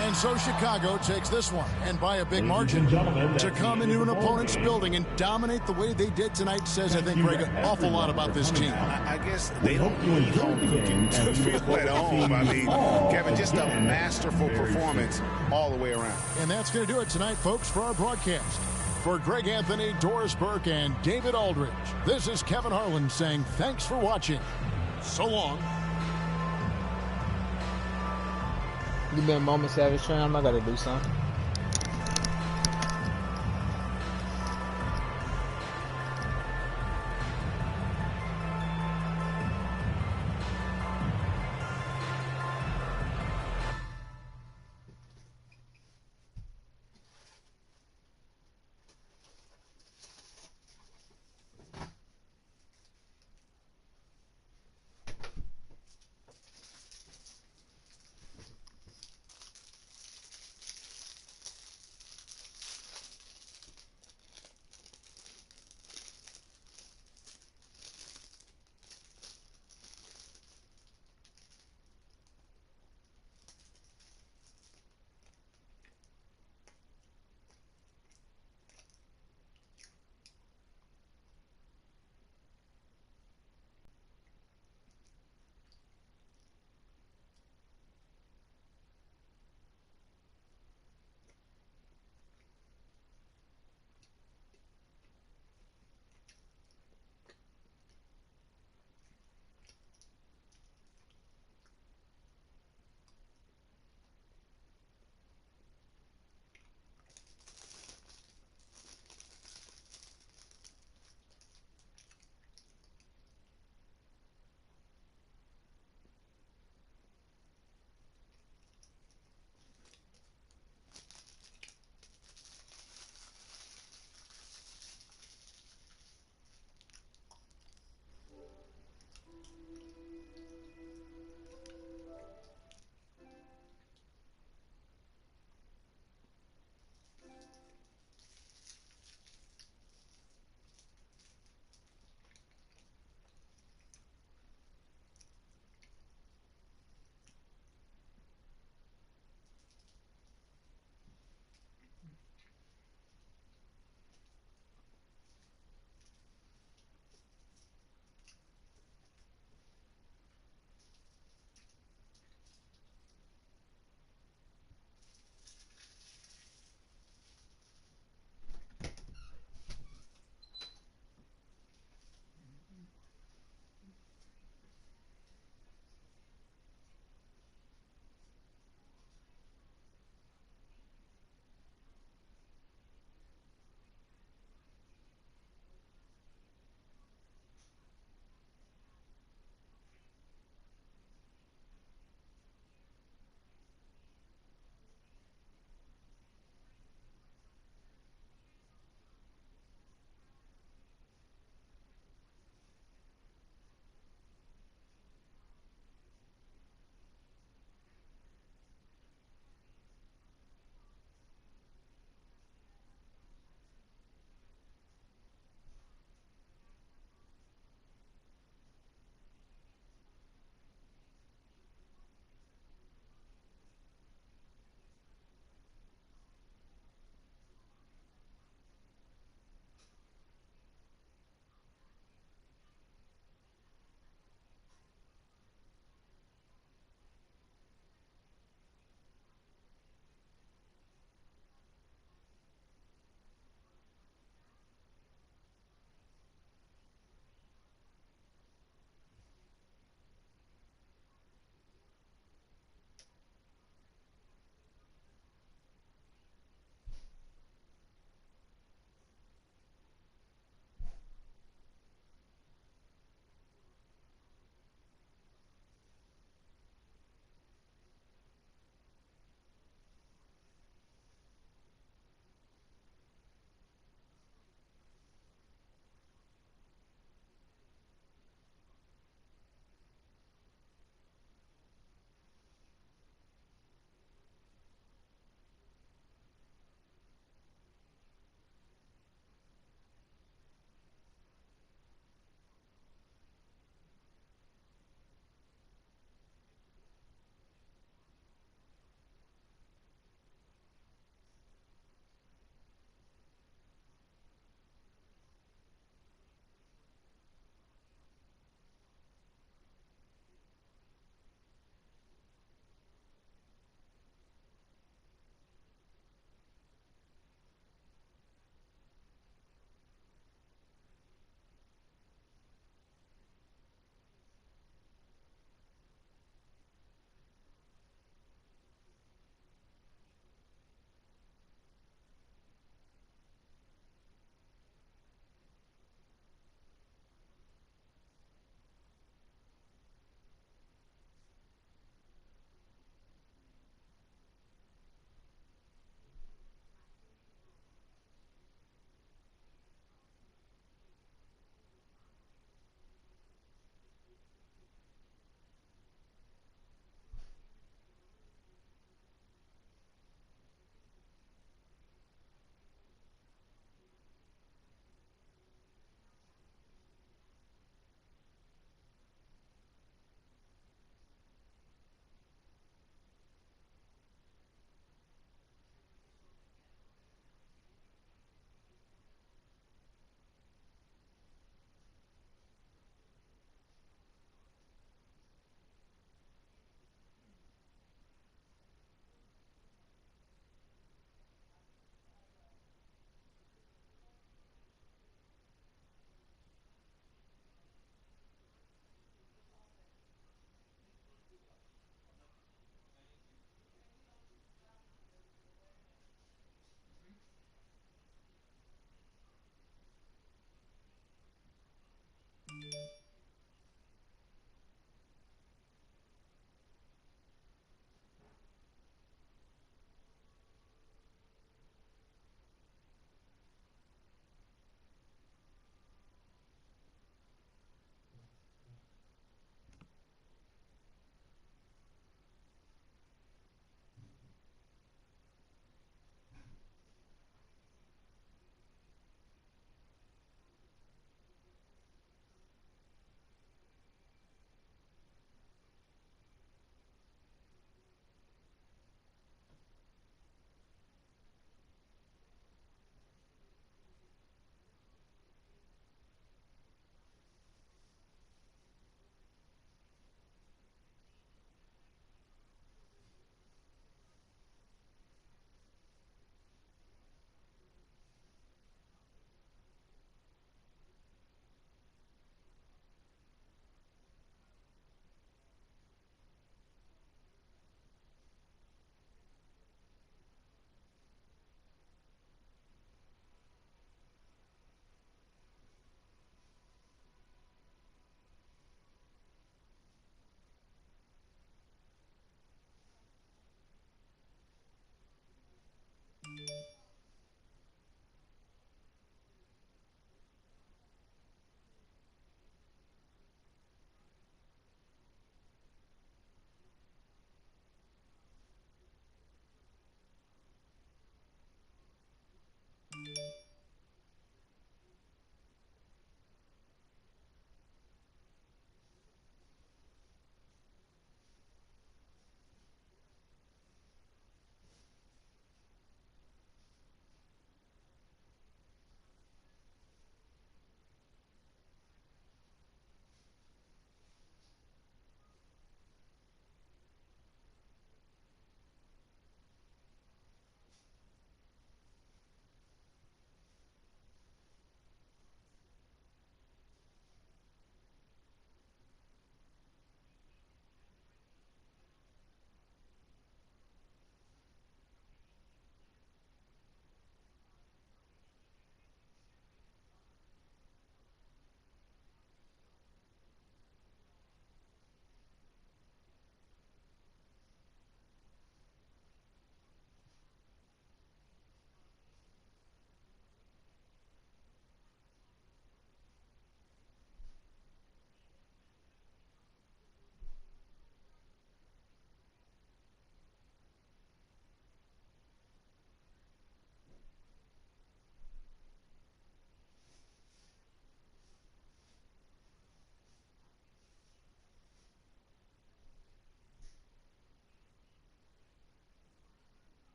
And so Chicago takes this one, and by a big margin. To come into an opponent's building and dominate the way they did tonight says, I think, Greg, an awful lot about this team. I guess they don't need home cooking to feel at home. I mean, Kevin, just a masterful performance all the way around. And that's going to do it tonight, folks, for our broadcast. For Greg Anthony, Doris Burke, and David Aldridge, this is Kevin Harlan saying thanks for watching. So long. You been a moment, Savage Tram. I gotta do something.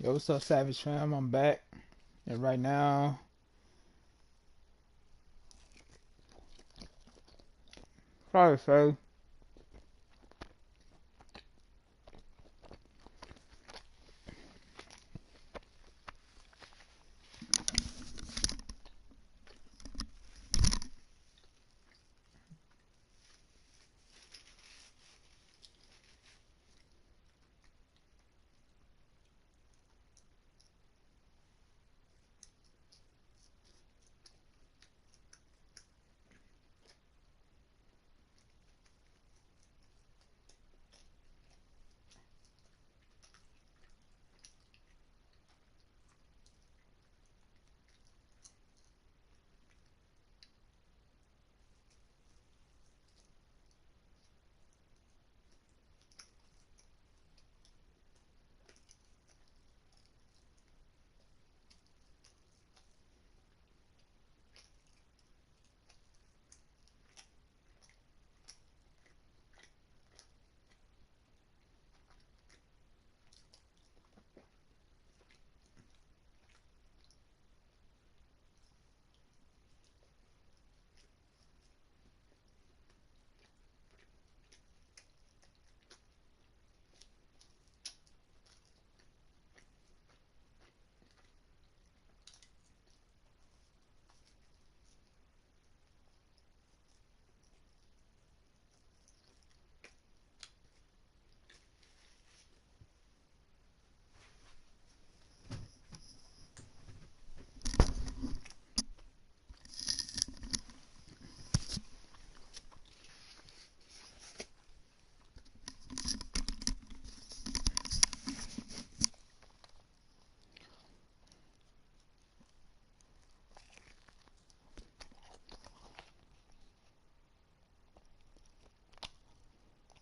Yo, what's up, Savage fam? I'm back. And right now, probably so.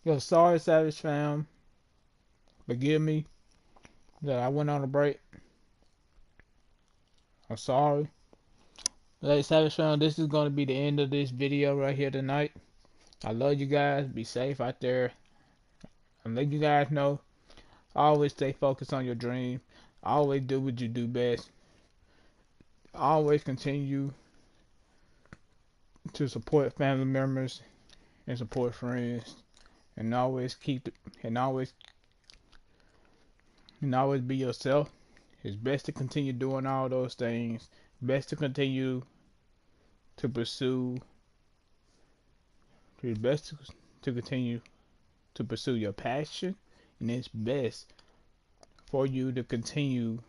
Yo, sorry, Savage fam. Forgive me that I went on a break. I'm sorry. Hey, Savage fam, this is going to be the end of this video right here tonight. I love you guys. Be safe out there. And let you guys know, always stay focused on your dream. Always do what you do best. Always continue to support family members and support friends. And always be yourself. It's best to continue doing all those things. Best to continue to pursue. It's best to continue to pursue your passion, and it's best for you to continue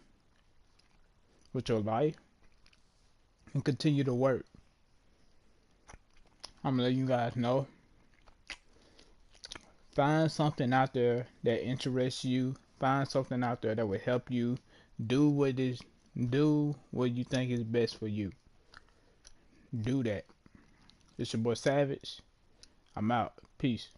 with your life and continue to work. I'm gonna let you guys know. Find something out there that interests you. Find something out there that will help you. Do what you think is best for you. Do that. It's your boy Savage. I'm out. Peace.